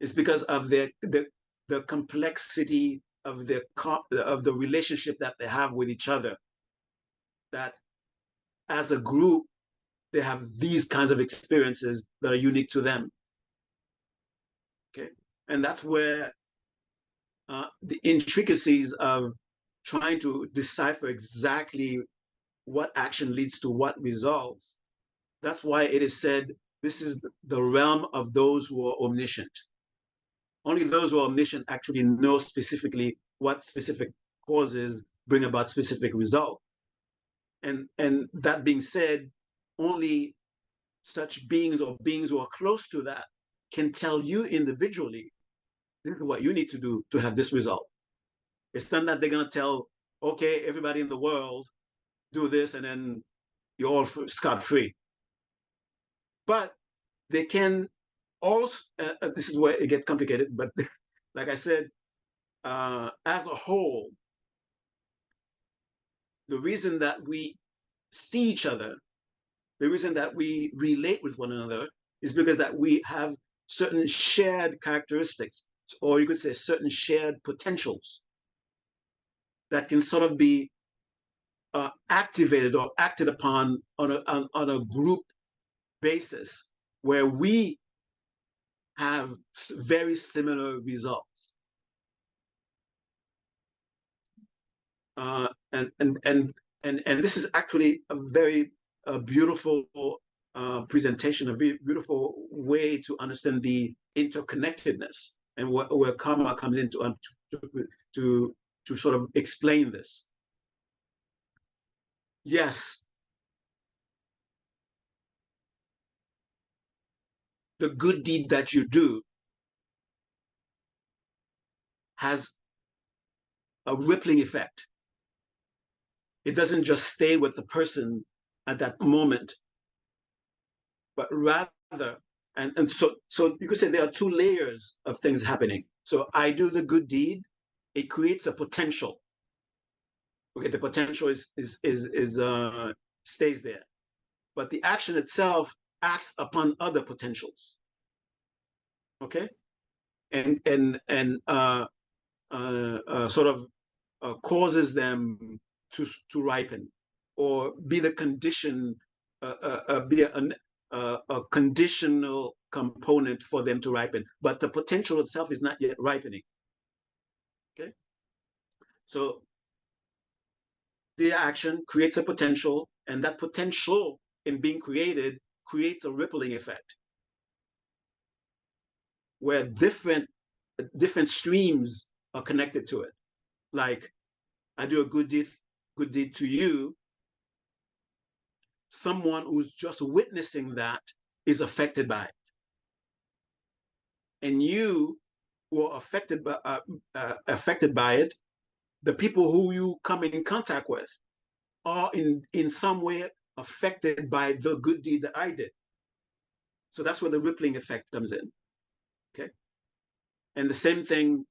It's because of the complexity of the relationship that they have with each other. That as a group, they have these kinds of experiences that are unique to them. Okay, and that's where the intricacies of trying to decipher exactly what action leads to what results. That's why it is said this is the realm of those who are omniscient. Only those who are omniscient actually know specifically what specific causes bring about specific result. And that being said, only such beings or beings who are close to that can tell you individually, this is what you need to do to have this result. It's not that they're going to tell, okay, everybody in the world do this and then you're all scot free. But they can also, this is where it gets complicated, but like I said, as a whole, the reason that we see each other, the reason that we relate with one another is because that we have certain shared characteristics, or you could say certain shared potentials that can sort of be activated or acted upon on a group basis where we have very similar results. And this is actually a very beautiful presentation, a very beautiful way to understand the interconnectedness and where karma comes into to sort of explain this. Yes, the good deed that you do has a rippling effect. It doesn't just stay with the person at that moment, but rather, and so you could say there are two layers of things happening. So I do the good deed, it creates a potential. Okay, the potential is stays there, but the action itself acts upon other potentials. Okay, and sort of causes them to ripen, or be the condition, be a conditional component for them to ripen. But the potential itself is not yet ripening. Okay, so the action creates a potential, and that potential in being created creates a rippling effect where different streams are connected to it. Like I do a good deed to you, someone who's just witnessing that is affected by it, and you who are affected by it, the people who you come in contact with are in some way affected by the good deed that I did. So that's where the rippling effect comes in. Okay, and the same thing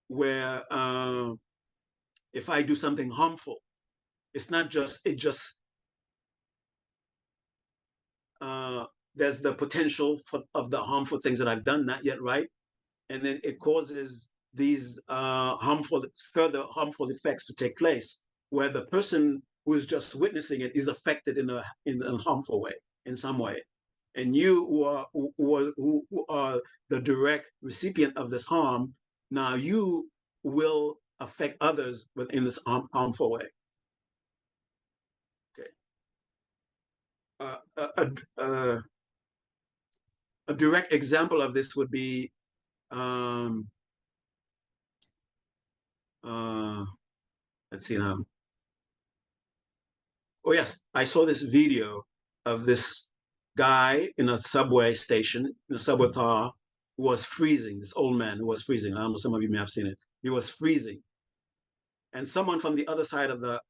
where if I do something harmful, it's not just there's the potential of the harmful things that I've done, not yet right, and then it causes these further harmful effects to take place, where the person who's just witnessing it is affected in a harmful way, in some way, and you who are the direct recipient of this harm, now you will affect others in this harmful way. Okay. A direct example of this would be let's see now. Oh yes, I saw this video of this guy in a subway station, in a subway car, who was freezing. This old man who was freezing. I don't know, some of you may have seen it. He was freezing, and someone from the other side and there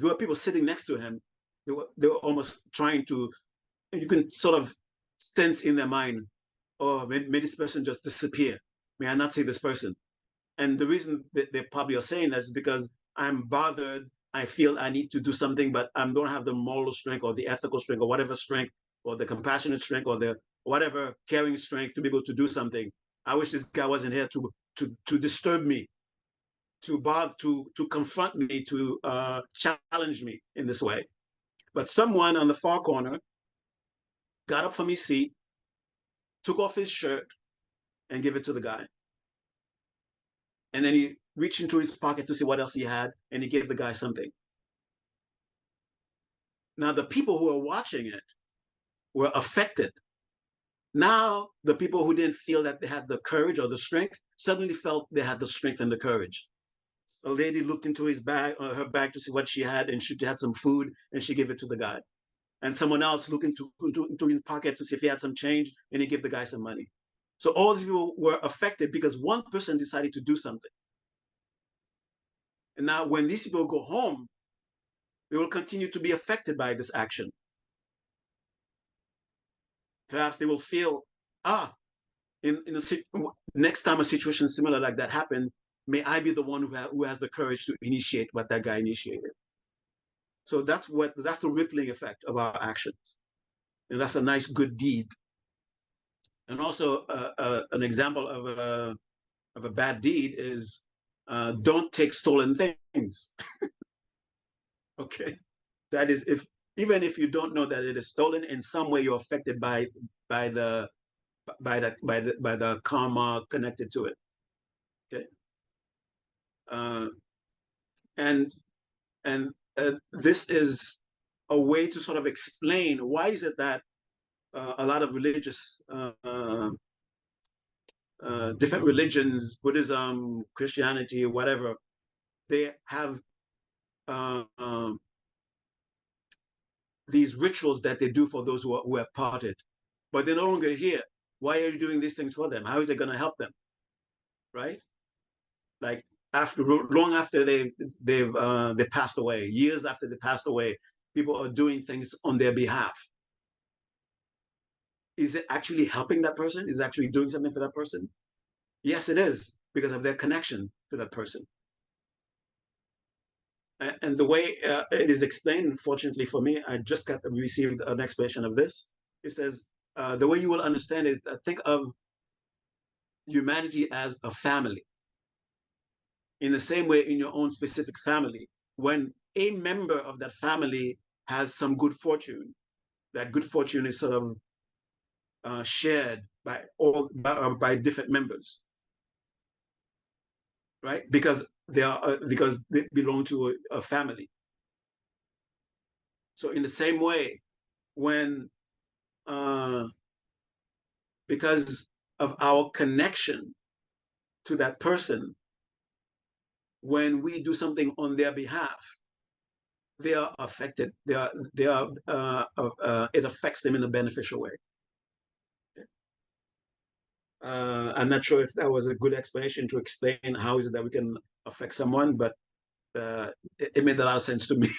were people sitting next to him. They were almost trying to you can sort of sense in their mind, oh, may this person just disappear. May I not see this person? And the reason that they probably are saying that is because I'm bothered. I feel I need to do something, but I don't have the moral strength or the ethical strength or whatever strength or the compassionate strength or the whatever caring strength to be able to do something. I wish this guy wasn't here to disturb me, to bother, to confront me, to challenge me in this way. But someone on the far corner got up from his seat, took off his shirt, and gave it to the guy. And then he reached into his pocket to see what else he had, and he gave the guy something. Now, the people who were watching it were affected. Now, the people who didn't feel that they had the courage or the strength suddenly felt they had the strength and the courage. A lady looked into his bag, her bag, to see what she had, and she had some food, and she gave it to the guy. And someone else looked into his pocket to see if he had some change, and he gave the guy some money. So all these people were affected because one person decided to do something. And now, when these people go home, they will continue to be affected by this action. Perhaps they will feel, next time a situation similar like that happens, may I be the one who has the courage to initiate what that guy initiated. So that's the rippling effect of our actions, and that's a nice good deed. And also, an example of a bad deed is don't take stolen things. Okay, that is, if even if you don't know that it is stolen, in some way you're affected by the by the karma connected to it. Okay, uh, and this is a way to sort of explain why is it that a lot of religious different religions, Buddhism, Christianity, whatever, they have uh, um, these rituals that they do for those who have parted, but they're no longer here. Why are you doing these things for them? How is it going to help them? Right? Like after long after they passed away, years after they passed away, people are doing things on their behalf. Is it actually helping that person? Is it actually doing something for that person? Yes, it is, because of their connection to that person. And the way it is explained, fortunately for me, I just received an explanation of this. It says the way you will understand is think of humanity as a family. In the same way, in your own specific family, when a member of that family has some good fortune, that good fortune is sort of shared by different members, right? Because they belong to a family. So in the same way, when because of our connection to that person, when we do something on their behalf, they are affected. It affects them in a beneficial way. I'm not sure if that was a good explanation to explain how is it that we can affect someone, but it made a lot of sense to me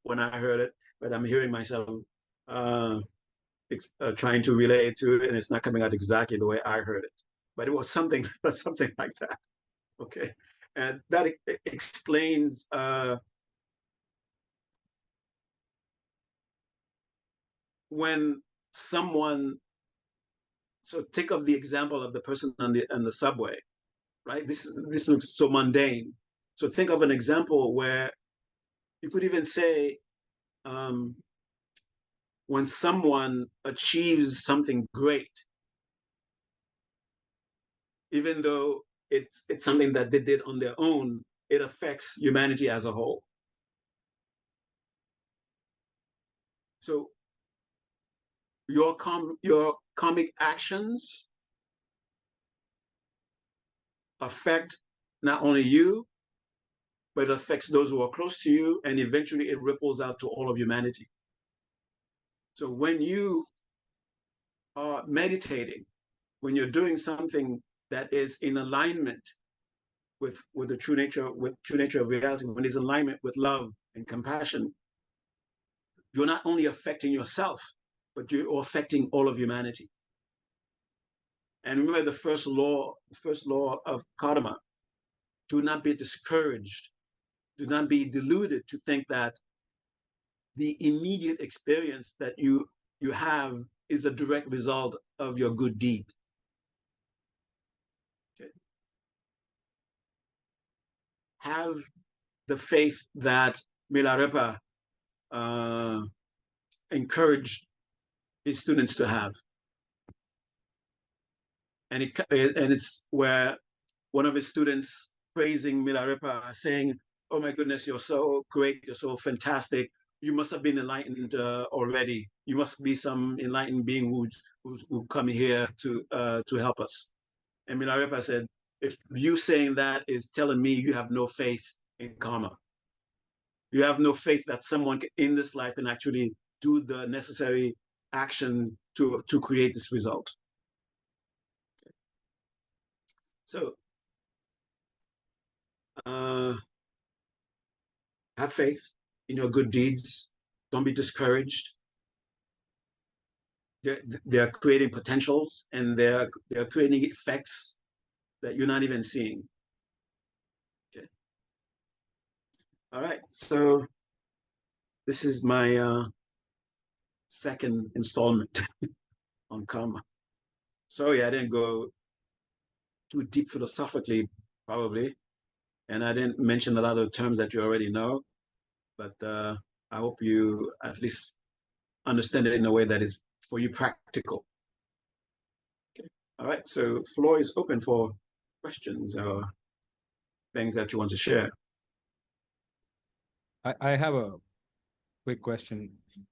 when I heard it. But I'm hearing myself trying to relate it to it, and it's not coming out exactly the way I heard it. But it was something like that. Okay, and that explains when someone. So think of the example of the person on the subway, right? This looks so mundane. So think of an example where you could even say um, when someone achieves something great, even though it's something that they did on their own, it affects humanity as a whole. So your comic actions affect not only you, but it affects those who are close to you, and eventually it ripples out to all of humanity. So when you are meditating, when you're doing something that is in alignment with the true nature of reality, when it's in alignment with love and compassion, you're not only affecting yourself, but you're affecting all of humanity. And remember the first law of karma: do not be discouraged, do not be deluded to think that the immediate experience that you have is a direct result of your good deed. Okay. Have the faith that Milarepa encouraged his students to have. And it's where one of his students praising Milarepa, saying, "Oh my goodness, you're so great, you're so fantastic. You must have been enlightened already. You must be some enlightened being who come here to help us." And Milarepa said, "If you saying that is telling me you have no faith in karma, you have no faith that someone in this life can actually do the necessary action to create this result." So have faith in your good deeds. Don't be discouraged. They're creating potentials, and they're creating effects that you're not even seeing. Okay. All right. So this is my second installment on karma. Sorry, I didn't go too deep philosophically, probably, and I didn't mention a lot of terms that you already know. But I hope you at least understand it in a way that is for you practical. Okay. All right. So floor is open for questions or things that you want to share. I have a quick question.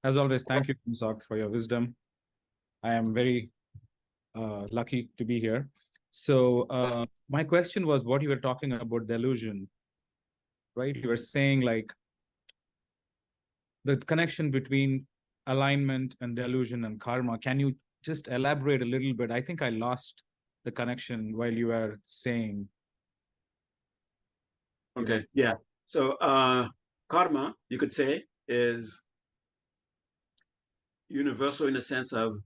As always, thank you, Phuntsok, for your wisdom. I am very lucky to be here. So my question was what you were talking about delusion, right? You were saying like the connection between alignment and delusion and karma. Can you just elaborate a little bit? I think I lost the connection while you were saying. Okay, yeah. So karma, you could say, is universal in the sense of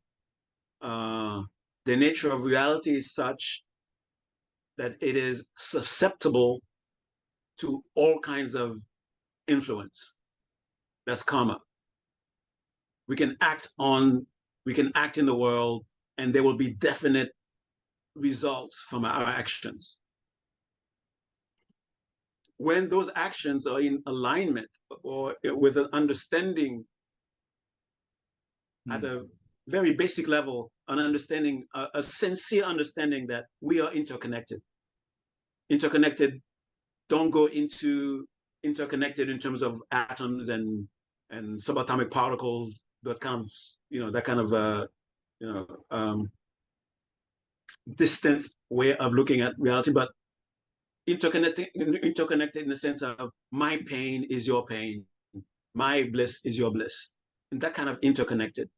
the nature of reality is such that it is susceptible to all kinds of influence. That's karma. We can act in the world, and there will be definite results from our actions. When those actions are in alignment or with an understanding at a very basic level, an understanding, a sincere understanding that we are interconnected. Interconnected, don't go into interconnected in terms of atoms and subatomic particles, that kind of distant way of looking at reality, but interconnected in the sense of my pain is your pain, my bliss is your bliss, and that kind of interconnection.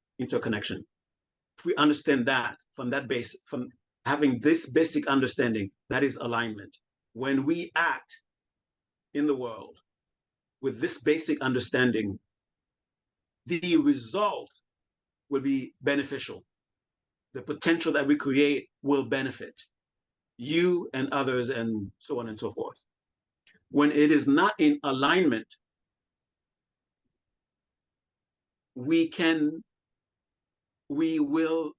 If we understand that from that base, from having this basic understanding, that is alignment. When we act in the world with this basic understanding, the result will be beneficial. The potential that we create will benefit you and others, and so on and so forth. When it is not in alignment, we will,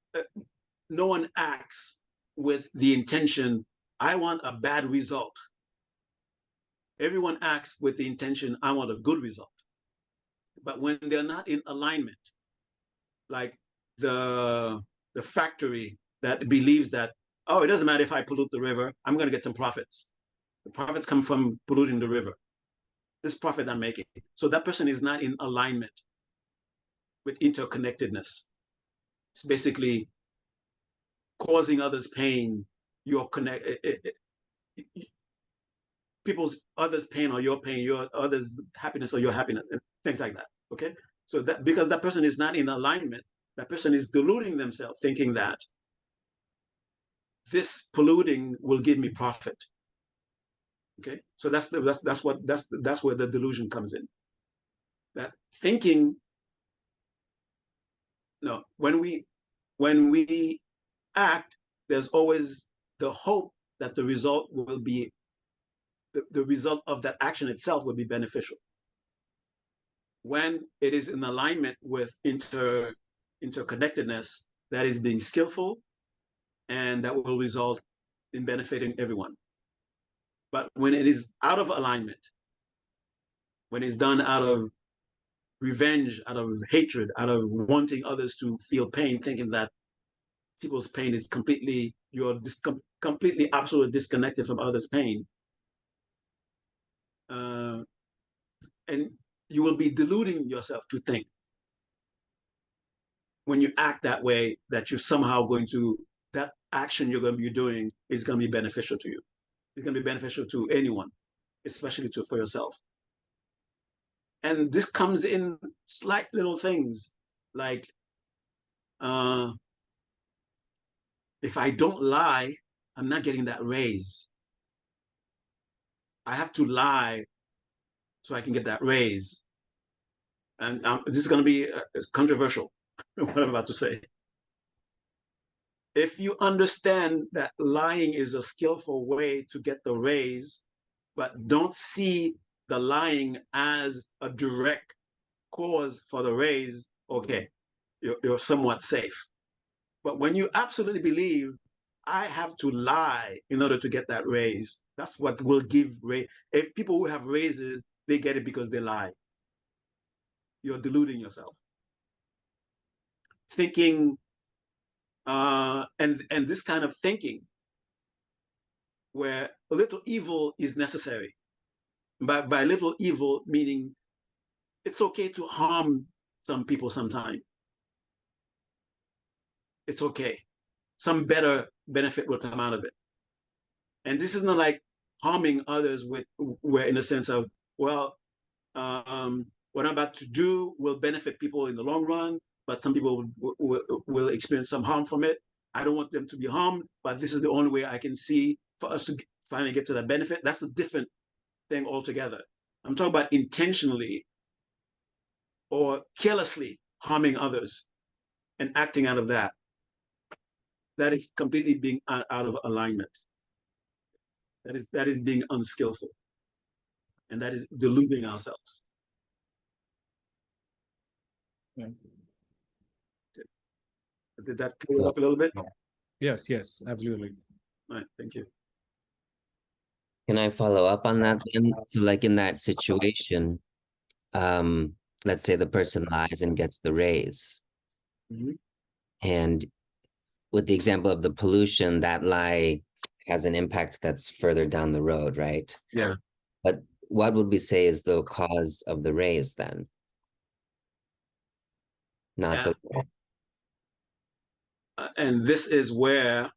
no one acts with the intention, I want a bad result. Everyone acts with the intention, I want a good result. But when they're not in alignment, like the factory that believes that, oh, it doesn't matter if I pollute the river, I'm going to get some profits. The profits come from polluting the river. This profit I'm making. So that person is not in alignment with interconnectedness. It's basically causing others pain. People's others' pain or your pain, your others' happiness or your happiness, things like that. Okay, so that because that person is not in alignment, that person is deluding themselves, thinking that this polluting will give me profit. Okay, so that's where the delusion comes in. That thinking no, when we act, there's always the hope that the result will be the result of that action itself will be beneficial. When it is in alignment with interconnectedness, that is being skillful, and that will result in benefiting everyone. But when it is out of alignment, when it's done out of revenge, out of hatred, out of wanting others to feel pain, thinking that people's pain is completely, completely, absolutely disconnected from others' pain, and you will be deluding yourself to think when you act that way that you're somehow going to, that action you're going to be doing is going to be beneficial to you. It's going to be beneficial to anyone, especially for yourself. And this comes in slight little things like, if I don't lie, I'm not getting that raise. I have to lie so I can get that raise. And this is going to be controversial, what I'm about to say. If you understand that lying is a skillful way to get the raise, but don't see the lying as a direct cause for the raise, okay, you're somewhat safe. But when you absolutely believe, I have to lie in order to get that raise, that's what will give raise. If people who have raises, they get it because they lie. You're deluding yourself. Thinking, and this kind of thinking, where a little evil is necessary. By little evil, meaning it's okay to harm some people sometime. It's okay. Some better benefit will come out of it. And this is not like harming others where in the sense of, well, what I'm about to do will benefit people in the long run, but some people will experience some harm from it. I don't want them to be harmed, but this is the only way I can see for us to finally get to that benefit. That's a different thing altogether. I'm talking about intentionally or carelessly harming others and acting out of that. That is completely being out of alignment. That is being unskillful, and that is deluding ourselves. Yeah. Did that clear it up a little bit? Yes, yes, absolutely. All right, thank you. Can I follow up on that then? So like in that situation, let's say the person lies and gets the raise. Mhm. And with the example of the pollution, that lie has an impact that's further down the road, right? Yeah. But what would we say is the cause of the raise then? Not the and this is where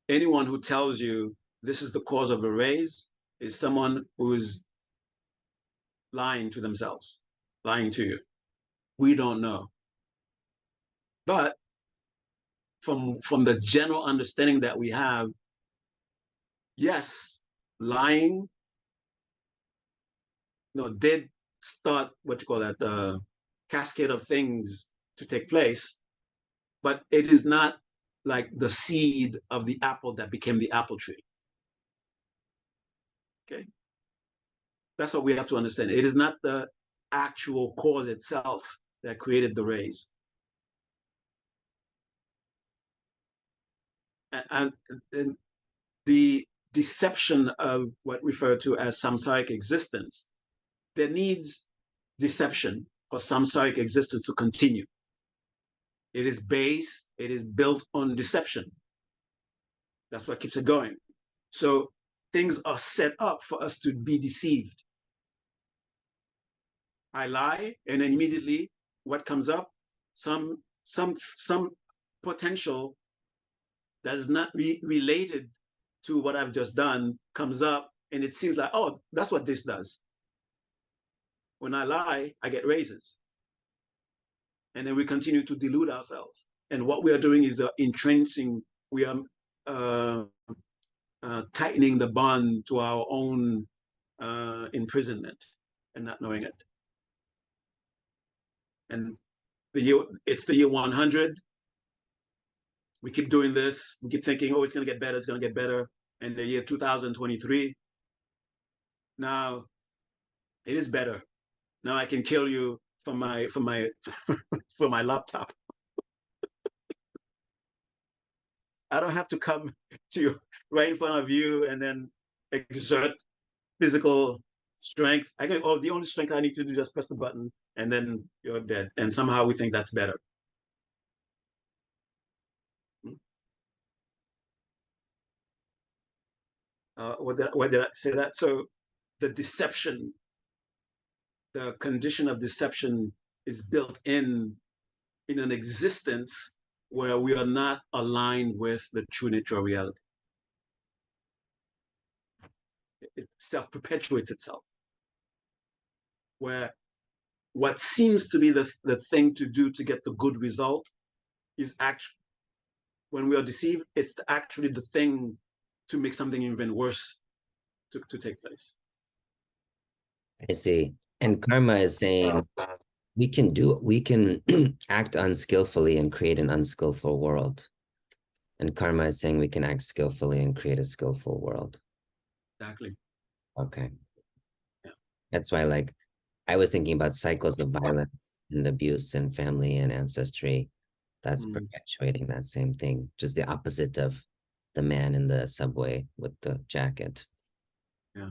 anyone who tells you this is the cause of a raise is someone who's lying to themselves, lying to you. We don't know. But from the general understanding that we have, yes, lying, did start what you call that cascade of things to take place, but it is not like the seed of the apple that became the apple tree. Okay, that's what we have to understand. It is not the actual cause itself that created the rays. And the deception of what we refer to as samsaric existence, there needs deception for samsaric existence to continue. It is built on deception. That's what keeps it going. So things are set up for us to be deceived. I lie, and then immediately what comes up? Some potential that is not related to what I've just done comes up, and it seems like, oh, that's what this does. When I lie, I get raises. And then we continue to delude ourselves. And what we are doing is entrenching, we are tightening the bond to our own imprisonment and not knowing it. And it's the year 100. We keep doing this. We keep thinking, oh, it's going to get better. It's going to get better. And the year 2023, now it is better. Now I can kill you from my for my laptop. I don't have to come to you right in front of you and then exert physical strength. I can, oh, the only strength I need to do is just press the button and then you're dead. And somehow we think that's better. Why did I say that? So the deception, the condition of deception is built in an existence where we are not aligned with the true nature of reality. It self-perpetuates itself. Where what seems to be the thing to do to get the good result is actually, when we are deceived, it's actually the thing to make something even worse to take place. I see. And karma is saying we can act unskillfully and create an unskillful world. And karma is saying we can act skillfully and create a skillful world. Exactly. Okay. Yeah. That's why, like, I was thinking about cycles of violence and abuse and family and ancestry. That's perpetuating that same thing, just the opposite of the man in the subway with the jacket. Yeah.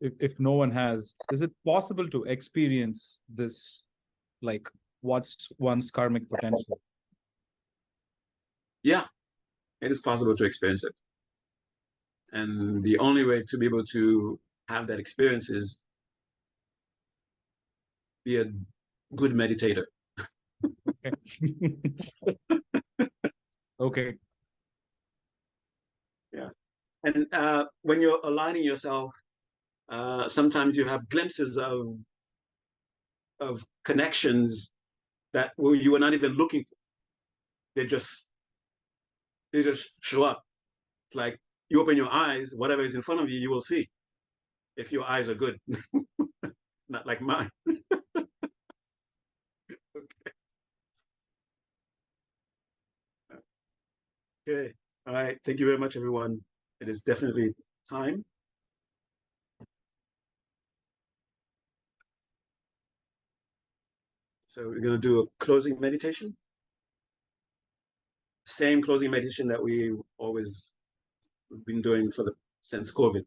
If no one has, is it possible to experience this, like what's one's karmic potential? Yeah, it is possible to experience it. And the only way to be able to have that experience is be a good meditator. Okay. Okay. Yeah. And when you're aligning yourself, sometimes you have glimpses of connections that you were not even looking for. They just show up. It's like you open your eyes, whatever is in front of you, you will see. If your eyes are good, not like mine. Okay. All right. Thank you very much, everyone. It is definitely time. So we're going to do a closing meditation. Same closing meditation that we always been doing since COVID.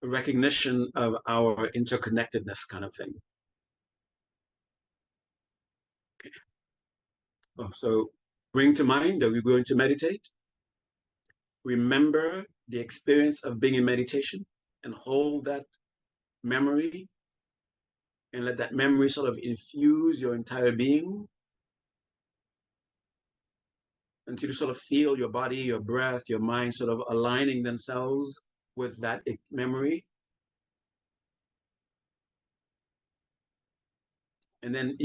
Recognition of our interconnectedness kind of thing. Okay. Oh, so bring to mind that we're going to meditate. Remember the experience of being in meditation and hold that memory and let that memory sort of infuse your entire being until you sort of feel your body, your breath, your mind sort of aligning themselves with that memory. And then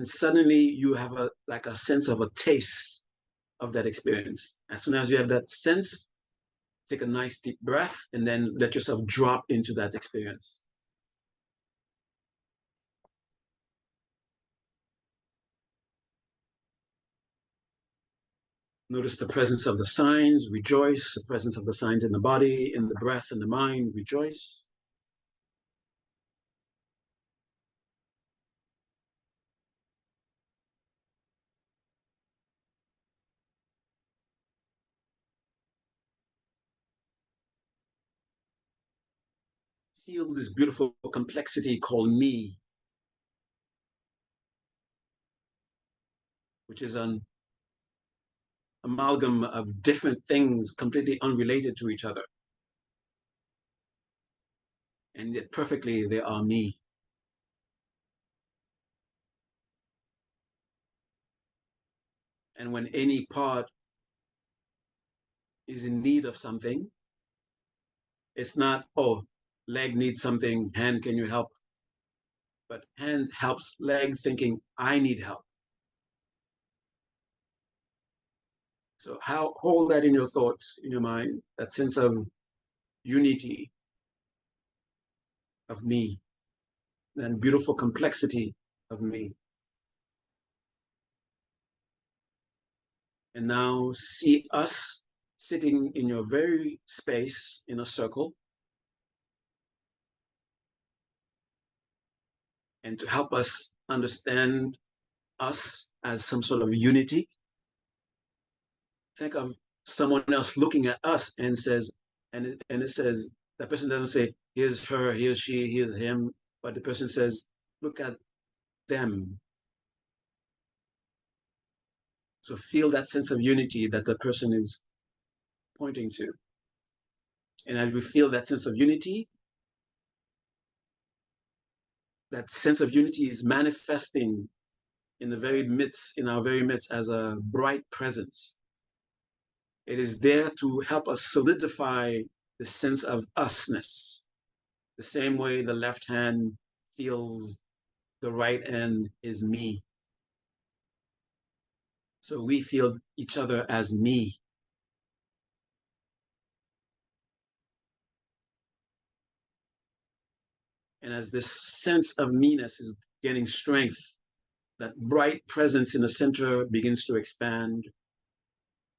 suddenly you have a sense of a taste of that experience. As soon as you have that sense, take a nice deep breath and then let yourself drop into that experience. Notice the presence of the signs, rejoice, the presence of the signs in the body, in the breath, in the mind, rejoice. Feel this beautiful complexity called me, which is an amalgam of different things completely unrelated to each other. And yet perfectly they are me. And when any part is in need of something, it's not, oh, leg needs something, hand, can you help? But hand helps leg thinking, I need help. So how hold that in your thoughts, in your mind, that sense of unity of me, and beautiful complexity of me. And now see us sitting in your very space in a circle. And to help us understand us as some sort of unity, think of someone else looking at us and says, and it says, that person doesn't say, here's her, here's she, here's him, but the person says, look at them. So feel that sense of unity that the person is pointing to. And as we feel that sense of unity is manifesting in the very midst, in our very midst, as a bright presence. It is there to help us solidify the sense of usness, the same way the left hand feels the right hand is me. So we feel each other as me. And as this sense of me-ness is gaining strength, that bright presence in the center begins to expand,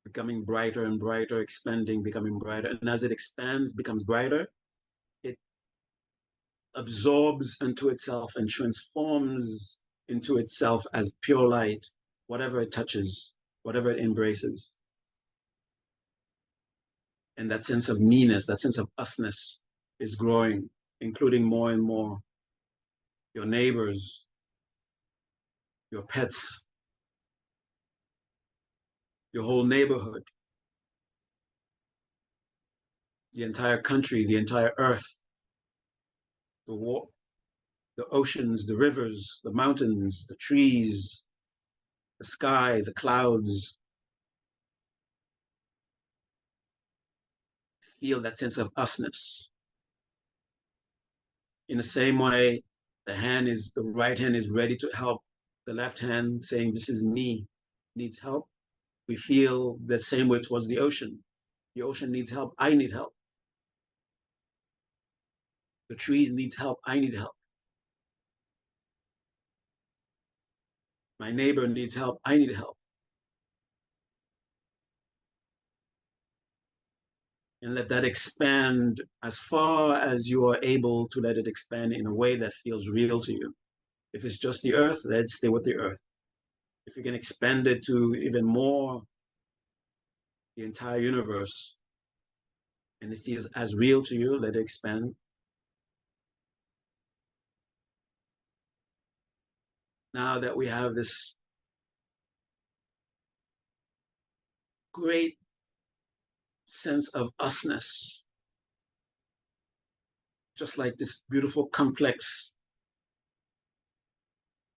becoming brighter and brighter, expanding, becoming brighter. And as it expands, becomes brighter, it absorbs into itself and transforms into itself as pure light, whatever it touches, whatever it embraces. And that sense of me-ness, that sense of usness is growing, including more and more your neighbors, your pets, your whole neighborhood, the entire country, the entire earth, the oceans, the rivers, the mountains, the trees, the sky, the clouds. Feel that sense of usness. In the same way, the right hand is ready to help the left hand, saying, this is me, needs help. We feel the same way towards the ocean. The ocean needs help, I need help. The trees needs help, I need help. My neighbor needs help, I need help. And let that expand as far as you are able to let it expand in a way that feels real to you. If it's just the earth, let it stay with the earth. If you can expand it to even more, the entire universe, and it feels as real to you, let it expand. Now that we have this great sense of usness, just like this beautiful complex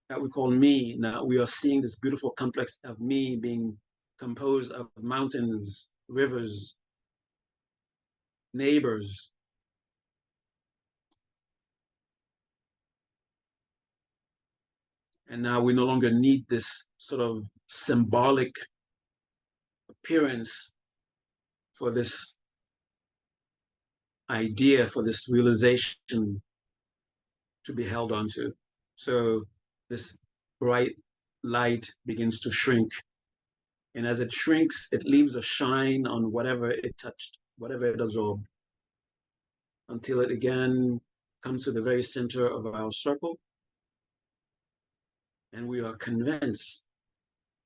that we call me. Now we are seeing this beautiful complex of me being composed of mountains, rivers, neighbors. And now we no longer need this sort of symbolic appearance for this idea, for this realization to be held onto. So this bright light begins to shrink. And as it shrinks, it leaves a shine on whatever it touched, whatever it absorbed, until it again comes to the very center of our circle. And we are convinced,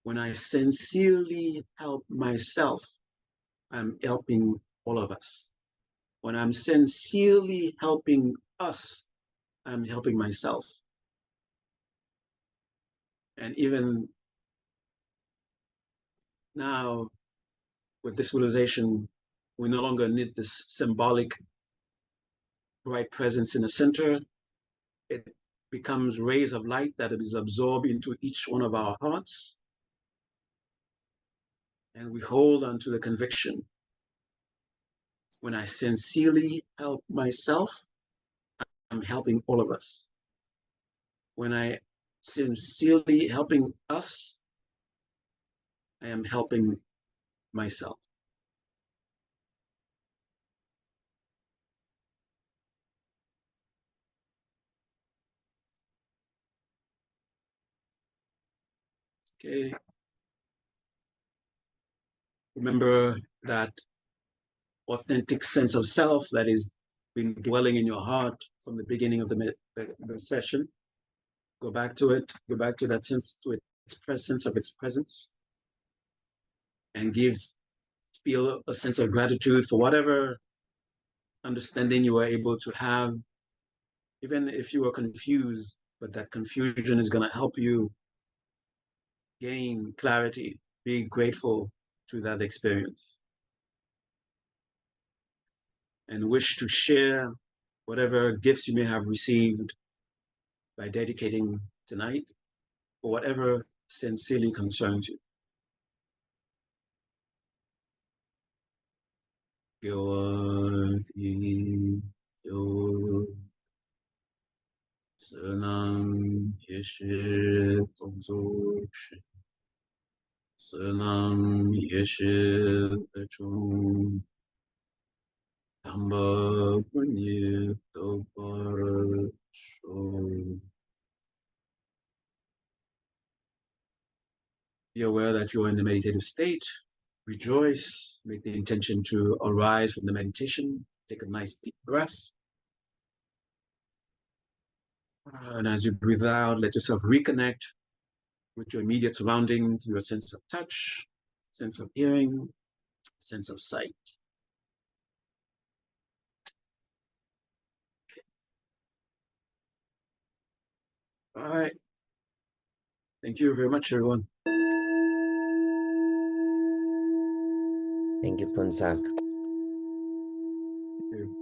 when I sincerely help myself, I'm helping all of us. When I'm sincerely helping us, I'm helping myself. And even now, with this realization, we no longer need this symbolic bright presence in the center. It becomes rays of light that is absorbed into each one of our hearts. And we hold on to the conviction. When I sincerely help myself, I'm helping all of us. When I sincerely helping us, I am helping myself. Okay. Remember that authentic sense of self that is been dwelling in your heart from the beginning of the session. Go back to it. Go back to that sense, to its presence of its presence, and feel a sense of gratitude for whatever understanding you were able to have, even if you were confused. But that confusion is going to help you gain clarity. Be grateful to that experience, and wish to share whatever gifts you may have received by dedicating tonight, or whatever sincerely concerns you. Be aware that you're in the meditative state. Rejoice. Make the intention to arise from the meditation. Take a nice deep breath. And as you breathe out, let yourself reconnect with your immediate surroundings, your sense of touch, sense of hearing, sense of sight. All right. Thank you very much, everyone. Thank you, Phuntsok. Thank you.